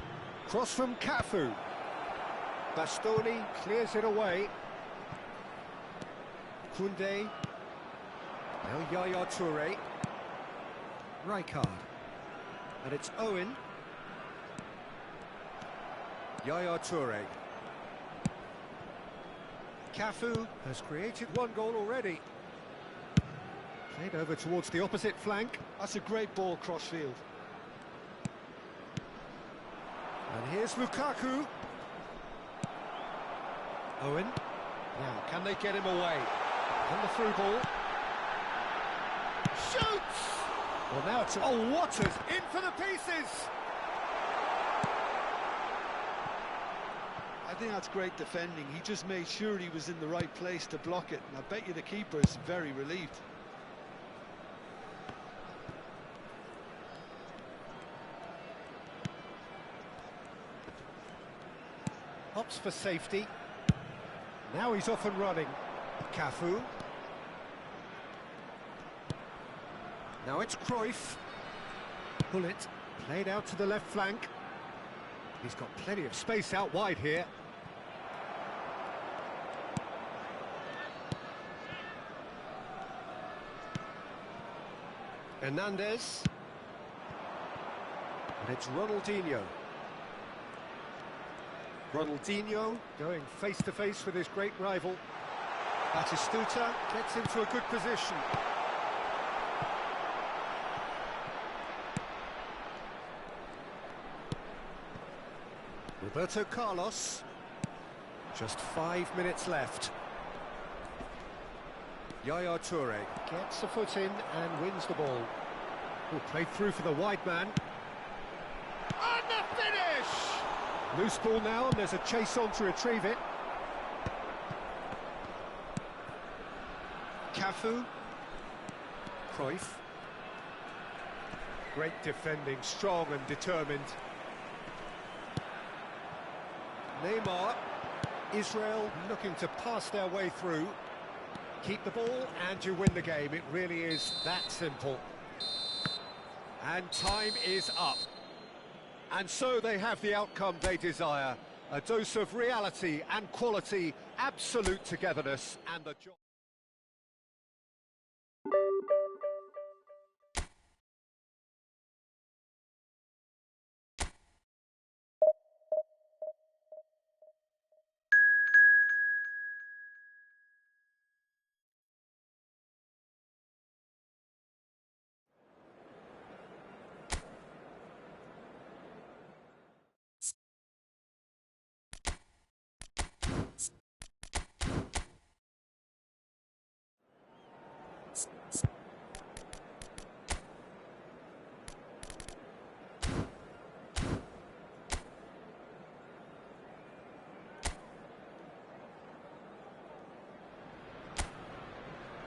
Cross from Cafu. Bastoni clears it away. Koundé. Now Yaya Toure. Rijkaard. And it's Owen. Yaya Toure. Cafu has created 1 goal already. Played over towards the opposite flank. That's a great ball cross-field. And here's Lukaku. Owen. Now, can they get him away? And the through ball. Shoots! Well, now it's... Oh, Waters in for the pieces! I think that's great defending. He just made sure he was in the right place to block it. And I bet you the keeper's very relieved. Opts for safety. Now he's off and running. Cafu. Now it's Cruyff. Bullet played out to the left flank. He's got plenty of space out wide here. Hernandez. And it's Ronaldinho. Ronaldinho going face-to-face with his great rival. Batistuta gets into a good position. Roberto Carlos. Just 5 minutes left. Yaya Toure gets a foot in and wins the ball. Will play through for the wide man. And the finish! Loose ball now, and there's a chase on to retrieve it. Cafu. Cruyff. Great defending, strong and determined. Neymar. Israel looking to pass their way through. Keep the ball and you win the game. It really is that simple. And time is up. And so they have the outcome they desire. A dose of reality and quality, absolute togetherness, and the job.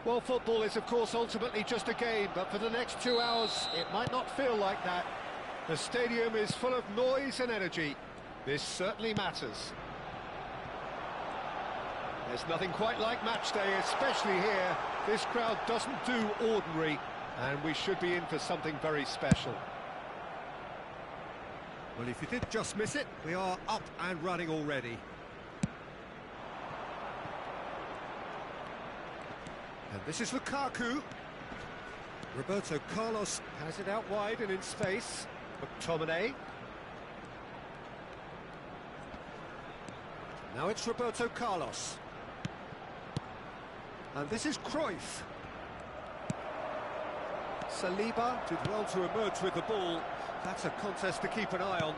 Well, football is, of course, ultimately just a game, but for the next 2 hours, it might not feel like that. The stadium is full of noise and energy. This certainly matters. There's nothing quite like match day, especially here. This crowd doesn't do ordinary, and we should be in for something very special. Well, if you did just miss it, we are up and running already. And this is Lukaku. Roberto Carlos has it out wide and in space. McTominay. Now it's Roberto Carlos. And this is Cruyff. Saliba did well to emerge with the ball. That's a contest to keep an eye on.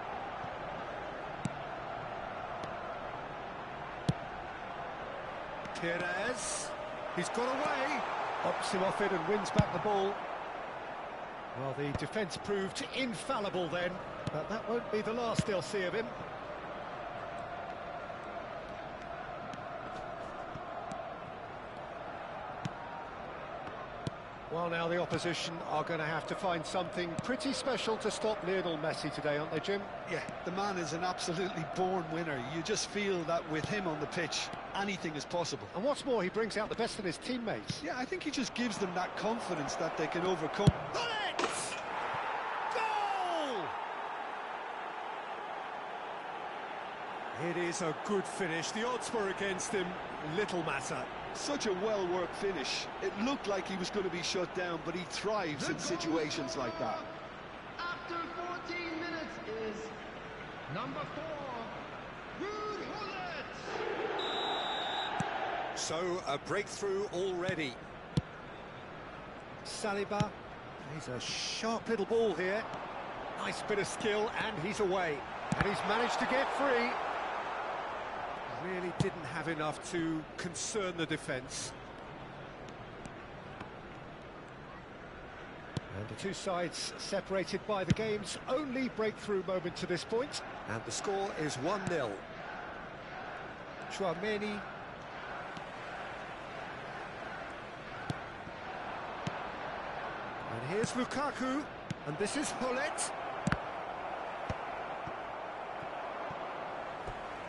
Perez. He's got away, opts him off it and wins back the ball. Well, the defence proved infallible then, but that won't be the last they'll see of him. Well, now the opposition are going to have to find something pretty special to stop Lionel Messi today, aren't they, Jim? Yeah, the man is an absolutely born winner. You just feel that with him on the pitch, anything is possible. And what's more, he brings out the best in his teammates. Yeah, I think he just gives them that confidence that they can overcome. Bullet! Goal! It is a good finish. The odds were against him. Little matter. Such a well-worked finish. It looked like he was going to be shut down, but he thrives in situations like that. After 14 minutes is number 4, Ruud Gullit. So, a breakthrough already. Saliba plays a sharp little ball here. Nice bit of skill, and he's away. And he's managed to get free. Really didn't have enough to concern the defence. And the two sides separated by the game's only breakthrough moment to this point. And the score is 1-0. Chouameni. And here's Lukaku. And this is Gullit.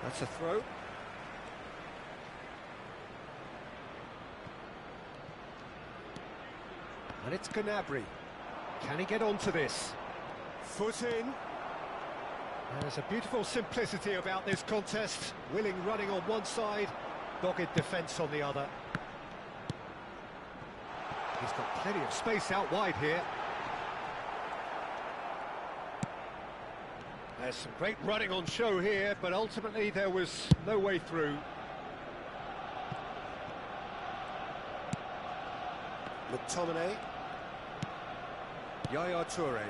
That's a throw. And it's Gnabry. Can he get onto this? Foot in. There's a beautiful simplicity about this contest. Willing running on one side, dogged defence on the other. He's got plenty of space out wide here. There's some great running on show here, but ultimately there was no way through. McTominay. Yaya Toure.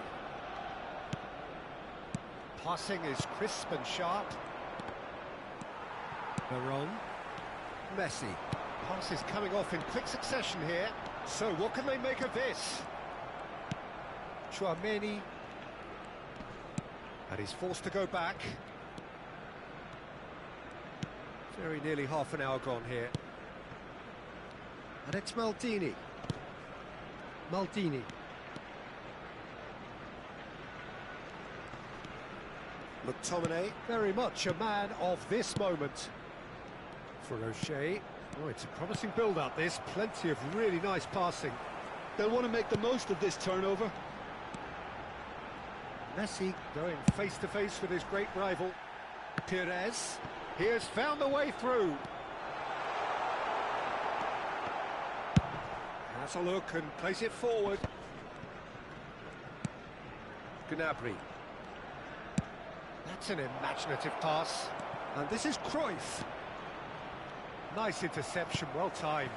Passing is crisp and sharp. Veron. Messi. Pass is coming off in quick succession here. So what can they make of this? Chouameni. And he's forced to go back. Very nearly half an hour gone here. And it's Maldini. Maldini. McTominay, very much a man of this moment. For O'Shea. Oh, it's a promising build-up, this. Plenty of really nice passing. They'll want to make the most of this turnover. Messi going face-to-face with his great rival. Pires. He has found a way through. Has a look and plays it forward. Gnabry. That's an imaginative pass. And this is Cruyff. Nice interception, well timed.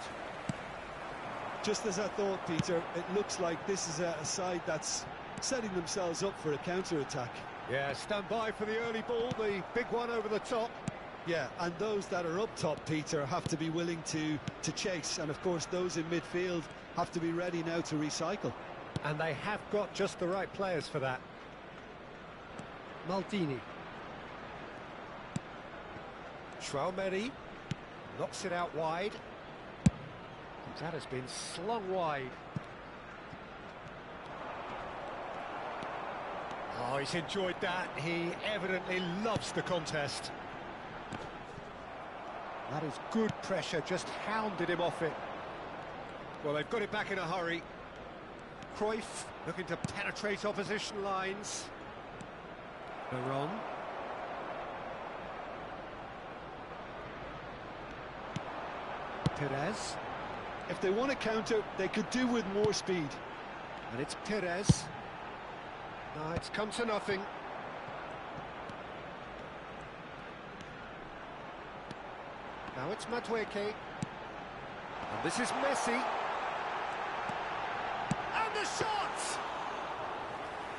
Just as I thought, Peter, it looks like this is a side that's setting themselves up for a counter-attack. Yeah, stand by for the early ball, the big one over the top. Yeah, and those that are up top, Peter, have to be willing to chase. And, of course, those in midfield have to be ready now to recycle. And they have got just the right players for that. Maldini. Chouameni knocks it out wide. That has been slung wide. Oh, he's enjoyed that. He evidently loves the contest. That is good pressure, just hounded him off it. Well, they've got it back in a hurry. Cruyff looking to penetrate opposition lines. Veron. Pires. If they want to counter, they could do with more speed. And it's Pires. No, it's come to nothing. Now it's Madueke. And this is Messi. And the shot!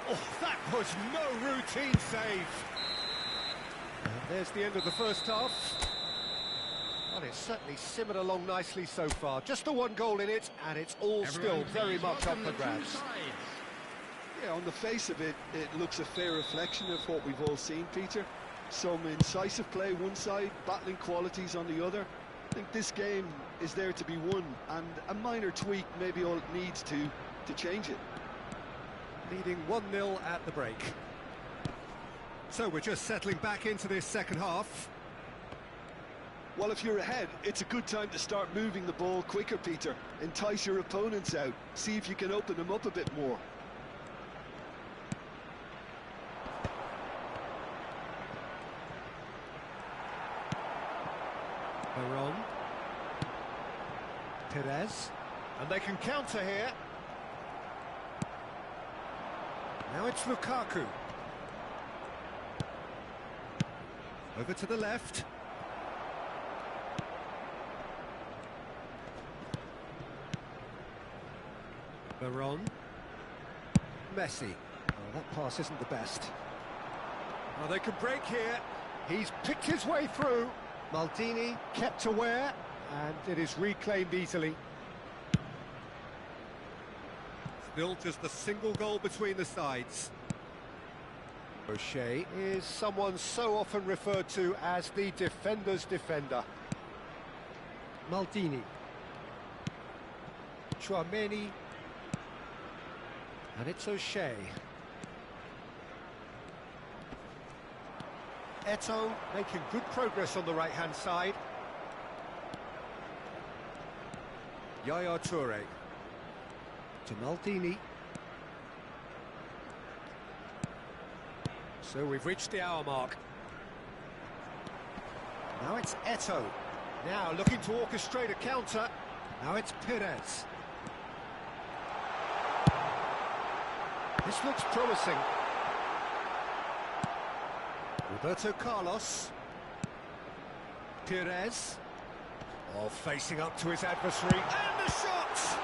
Oh, that was no routine save. And there's the end of the first half. Well, it's certainly simmered along nicely so far. Just the one goal in it, and it's all still very much up for grabs. Yeah, on the face of it, it looks a fair reflection of what we've all seen, Peter. Some incisive play one side, battling qualities on the other. I think this game is there to be won, and a minor tweak may be all it needs to change it. Leading 1-0 at the break. So we're just settling back into this second half. Well, if you're ahead, it's a good time to start moving the ball quicker, Peter. Entice your opponents out. See if you can open them up a bit more. Veron. Pires. And they can counter here. Now it's Lukaku. Over to the left. Veron. Messi. Oh, that pass isn't the best. Oh, they could break here. He's picked his way through. Maldini kept aware, and it is reclaimed easily. Still just a single goal between the sides. O'Shea is someone so often referred to as the defender's defender. Maldini. Chouameni. And it's O'Shea. Eto'o making good progress on the right-hand side. Yaya Toure to Maldini. So we've reached the hour mark. Now it's Eto'o. Now looking to orchestrate a counter. Now it's Perez. This looks promising. Roberto Carlos. Perez. Oh, facing up to his adversary. And the shot!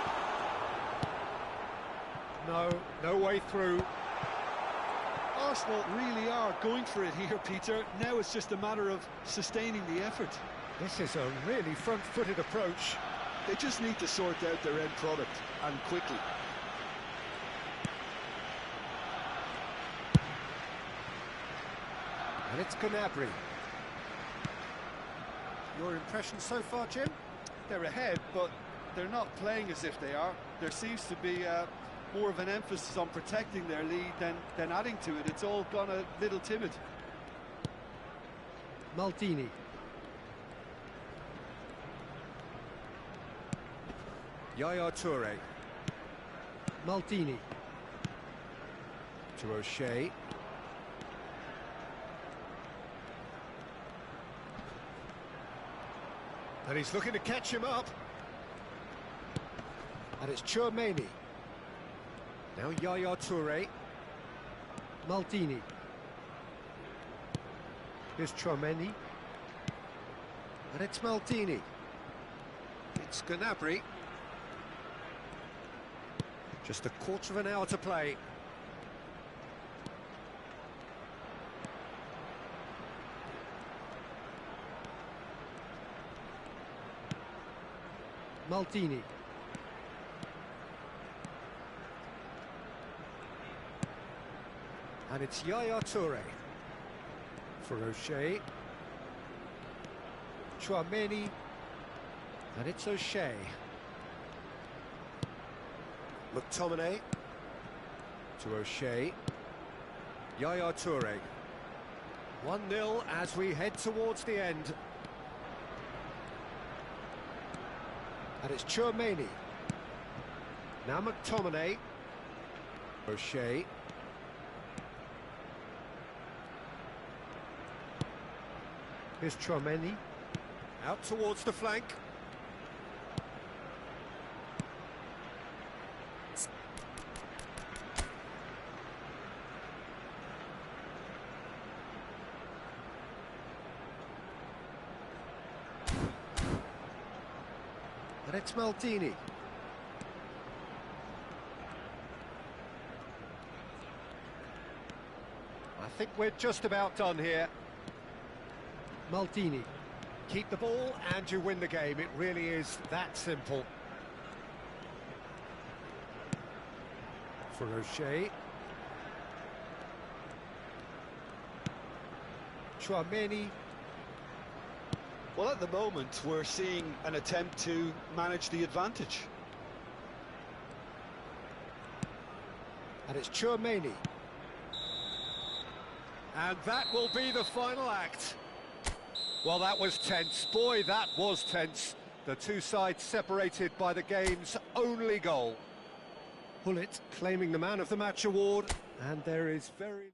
No way through. Arsenal really are going for it here, Peter. Now it's just a matter of sustaining the effort. This is a really front-footed approach. They just need to sort out their end product, and quickly. And it's Gnabry. Your impression so far, Jim? They're ahead, but they're not playing as if they are. There seems to be more of an emphasis on protecting their lead than adding to it. It's all gone a little timid. Maldini. Yaya Toure. Maldini. To O'Shea. And he's looking to catch him up. And it's Tchouaméni. Now Yaya Toure. Maldini. Here's Tchouaméni. And it's Maldini. It's Gnabry. Just a quarter of an hour to play. Maldini. And it's Yaya Toure for O'Shea. Tchouaméni. And it's O'Shea. McTominay to O'Shea. Yaya Toure. 1-0 as we head towards the end. And it's Tchouaméni. Now McTominay. O'Shea. Here's Tchouaméni. Out towards the flank. And it's Maldini. I think we're just about done here. Maldini. Keep the ball and you win the game. It really is that simple. For O'Shea. Tchouaméni. Well, at the moment, we're seeing an attempt to manage the advantage. And it's Tchouaméni. And that will be the final act. Well, that was tense. Boy, that was tense. The two sides separated by the game's only goal. Pullet claiming the Man of the Match award, and there is very...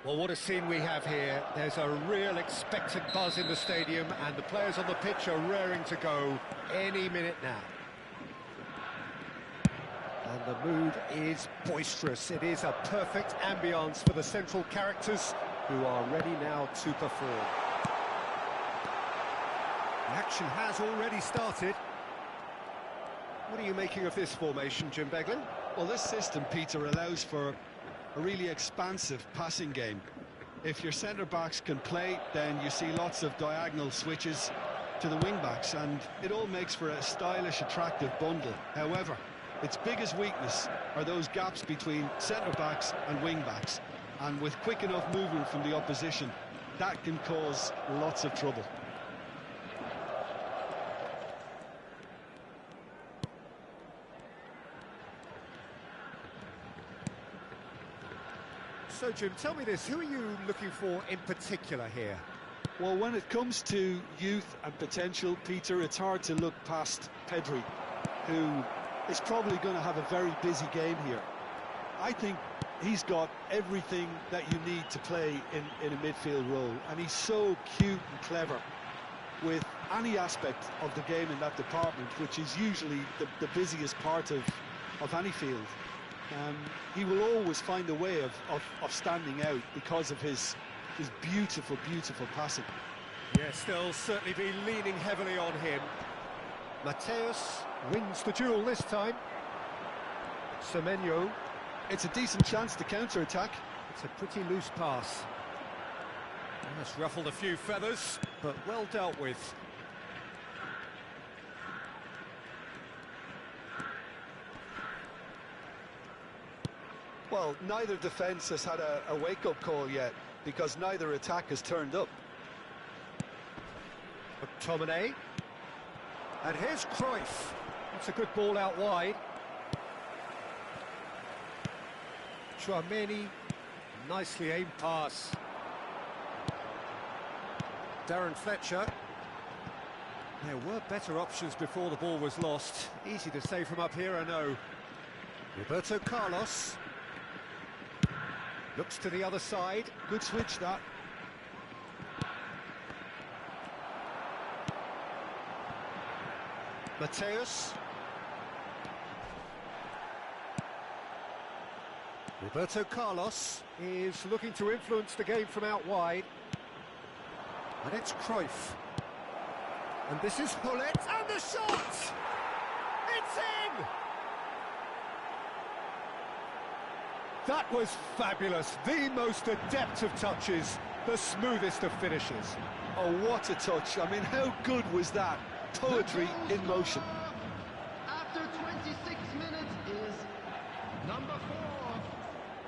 Well, what a scene we have here. There's a real expectant buzz in the stadium, and the players on the pitch are raring to go any minute now. And the mood is boisterous. It is a perfect ambience for the central characters who are ready now to perform. The action has already started. What are you making of this formation, Jim Beglin? Well, this system, Peter, allows for a really expansive passing game. If your centre-backs can play, then you see lots of diagonal switches to the wing-backs, and it all makes for a stylish, attractive bundle. However, its biggest weakness are those gaps between centre-backs and wing-backs, and with quick enough movement from the opposition, that can cause lots of trouble. So, Jim, tell me this, who are you looking for in particular here? Well, when it comes to youth and potential, Peter, it's hard to look past Pedri, who is probably going to have a very busy game here. I think he's got everything that you need to play in a midfield role, and he's so cute and clever with any aspect of the game in that department, which is usually the busiest part of any field. He will always find a way of standing out because of his beautiful, beautiful passing. Yes, they'll certainly be leaning heavily on him. Mateus wins the duel this time. Semenyo. It's a decent chance to counter-attack. It's a pretty loose pass. That's ruffled a few feathers, but well dealt with. Well, neither defence has had a wake-up call yet, because neither attack has turned up. McTominay. And here's Cruyff. That's a good ball out wide. Chouameni. Nicely aimed pass. Darren Fletcher. There were better options before the ball was lost. Easy to say from up here, I know. Roberto Carlos. Looks to the other side. Good switch, that. Mateus. Roberto Carlos is looking to influence the game from out wide. And it's Cruyff. And this is Hullet, and the shot! It's in! That was fabulous. The most adept of touches, the smoothest of finishes. Oh, what a touch. I mean, how good was that? Poetry in motion. After 26 minutes is number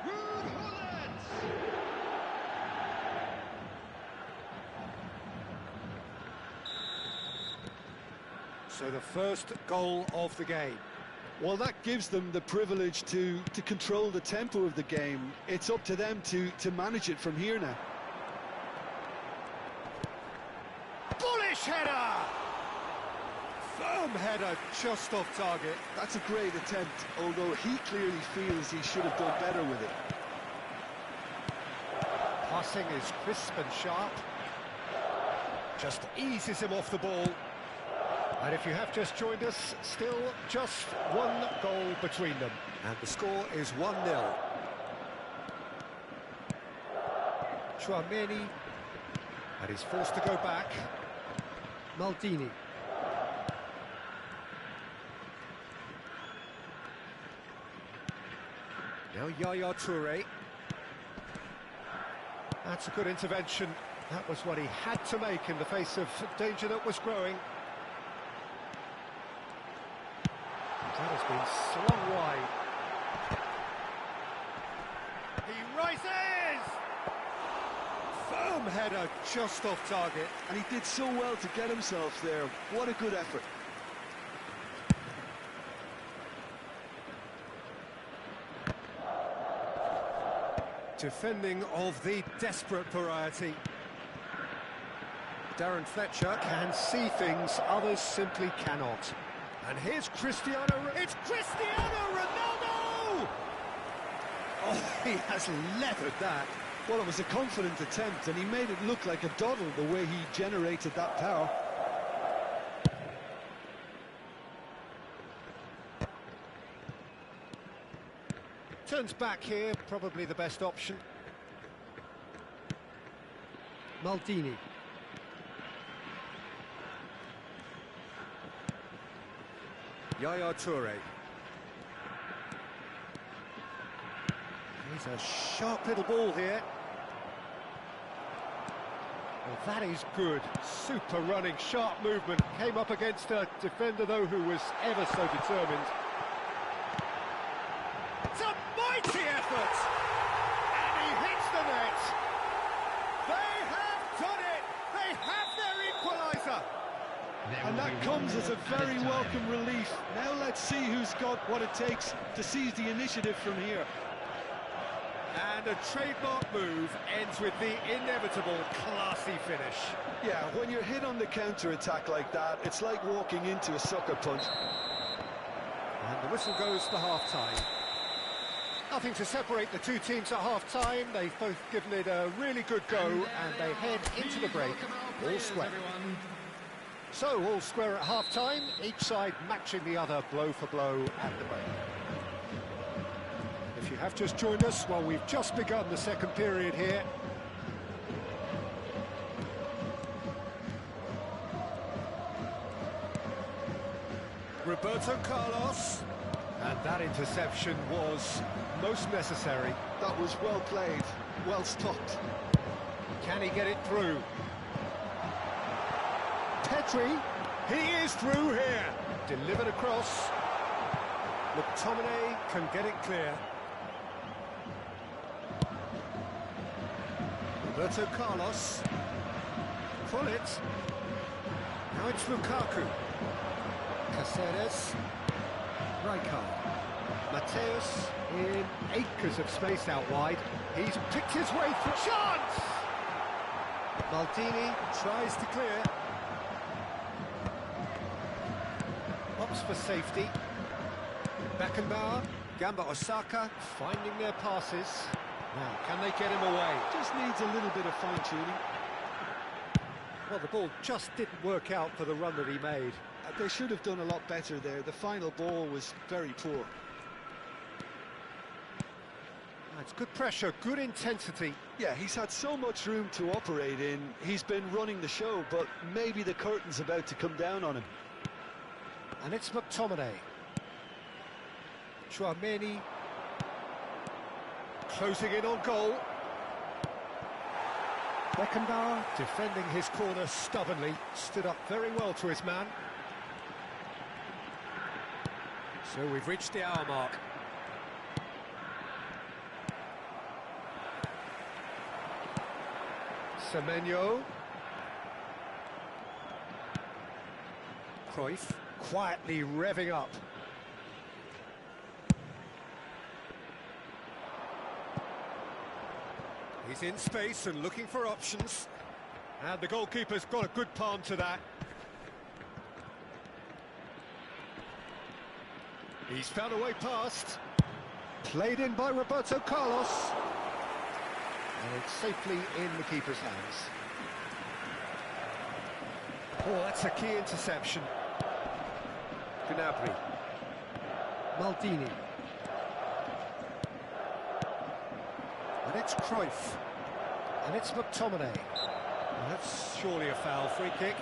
4, Ruud Gullit. So the first goal of the game. Well, that gives them the privilege to control the tempo of the game. It's up to them to manage it from here now. Bullish header! Firm header just off target. That's a great attempt, although he clearly feels he should have done better with it. Passing is crisp and sharp. Just eases him off the ball. And if you have just joined us, still just one goal between them. And the score is 1-0. Chouameni. And he's forced to go back. Maldini. Now Yaya Toure. That's a good intervention. That was what he had to make in the face of danger that was growing. That has been slung wide. He rises! Firm header just off target. And he did so well to get himself there. What a good effort. Defending of the desperate variety. Darren Fletcher can see things others simply cannot. And here's Cristiano. It's Cristiano Ronaldo! Oh, he has leathered that. Well, it was a confident attempt, and he made it look like a doddle the way he generated that power. Turns back here, probably the best option. Maldini. Yaya Toure. He's a sharp little ball here. Well, that is good. Super running, sharp movement. Came up against a defender, though, who was ever so determined. It's a mighty effort! And he hits the net! They have done it! They have their equaliser! And that comes as a very welcome relief. Now let's see who's got what it takes to seize the initiative from here. And a trademark move ends with the inevitable classy finish. Yeah, when you're hit on the counter-attack like that, it's like walking into a sucker punch. And the whistle goes for half-time. Nothing to separate the two teams at half-time. They've both given it a really good go, and they head into the break all square. So, all square at half-time, each side matching the other blow for blow at the break. If you have just joined us, well, we've just begun the second period here. Roberto Carlos, and that interception was most necessary. That was well played, well stopped. Can he get it through? Petri, he is through here. Delivered across. McTominay can get it clear. Roberto Carlos. Pull it. Now it's Lukaku. Caceres. Rijkaard. Mateus in acres of space out wide. He's picked his way through. Chance! Maldini tries to clear. Opts for safety. Beckenbauer, Gamba Osaka finding their passes. Now, can they get him away? Just needs a little bit of fine-tuning. Well, the ball just didn't work out for the run that he made. They should have done a lot better there. The final ball was very poor. It's good pressure, good intensity. Yeah, he's had so much room to operate in. He's been running the show, but maybe the curtain's about to come down on him. And it's McTominay. Chouameni closing in on goal. Beckenbauer defending his corner stubbornly, stood up very well to his man. So we've reached the hour mark. Semenyo. Cruyff quietly revving up. He's in space and looking for options. And the goalkeeper's got a good palm to that. He's found a way past. Played in by Roberto Carlos. And it's safely in the keeper's hands. Oh, that's a key interception. Gnabry. Maldini. And it's Cruyff. And it's McTominay. Well, that's surely a foul. Free kick.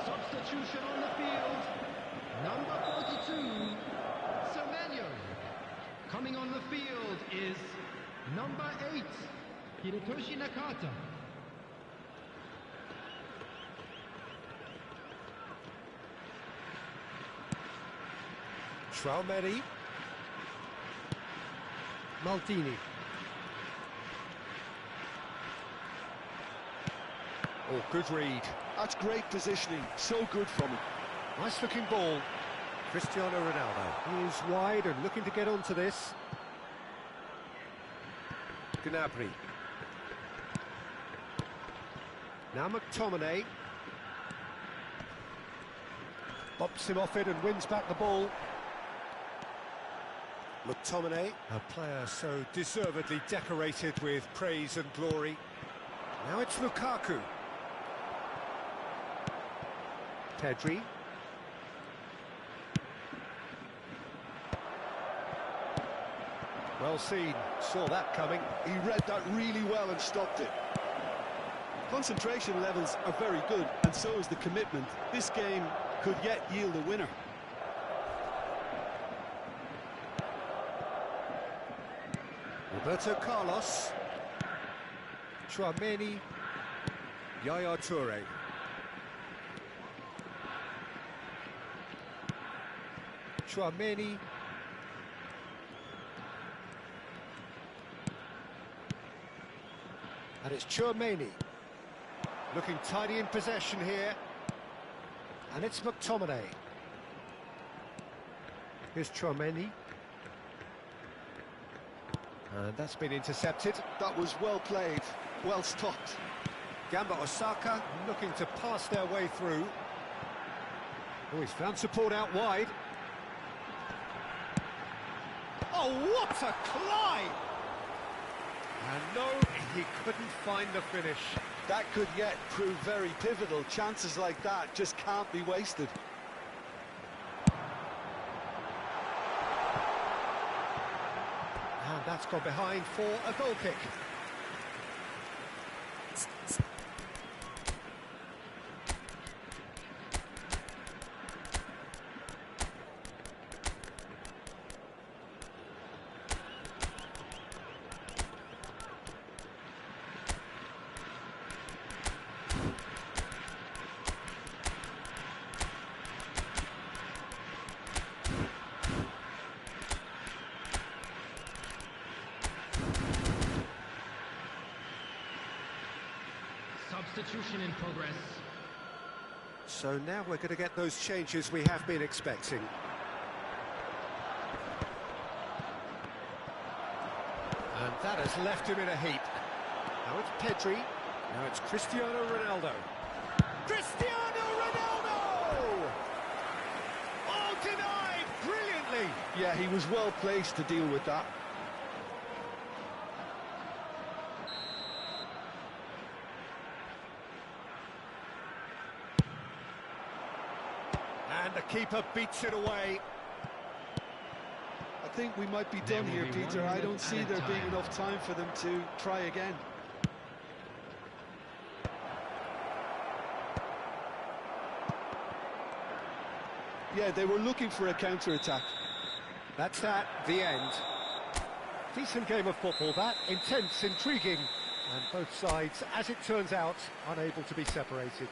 Substitution on the field. Number 42, Semenyo. Coming on the field is number 8, Hirotoshi Nakata. Chouameni. Maldini. Oh, good read. That's great positioning, so good from him. Nice looking ball. Cristiano Ronaldo. He is wide and looking to get onto this. Gnabry. Now McTominay. Bops him off it and wins back the ball. McTominay, a player so deservedly decorated with praise and glory. Now it's Lukaku. Pedri. Well seen, saw that coming. He read that really well and stopped it. Concentration levels are very good, and so is the commitment. This game could yet yield a winner. Roberto Carlos. Chouameni. Yaya Toure. Chouameni. And it's Chouameni. Looking tidy in possession here. And it's McTominay. Here's Chouameni. And that's been intercepted. That was well played, well stopped. Gamba Osaka looking to pass their way through. Oh, he's found support out wide. Oh, what a climb! And no, he couldn't find the finish. That could yet prove very pivotal. Chances like that just can't be wasted. And that's gone behind for a goal kick. Substitution in progress. So now we're going to get those changes we have been expecting. And that has left him in a heap. Now it's Pedri. Now it's Cristiano Ronaldo. Cristiano Ronaldo! Oh, denied brilliantly. Yeah, he was well placed to deal with that. And the keeper beats it away. I think we might be done here, Peter. I don't see there being enough time for them to try again. Yeah, they were looking for a counter-attack. That's that, the end. Decent game of football, that. Intense, intriguing. And both sides, as it turns out, unable to be separated.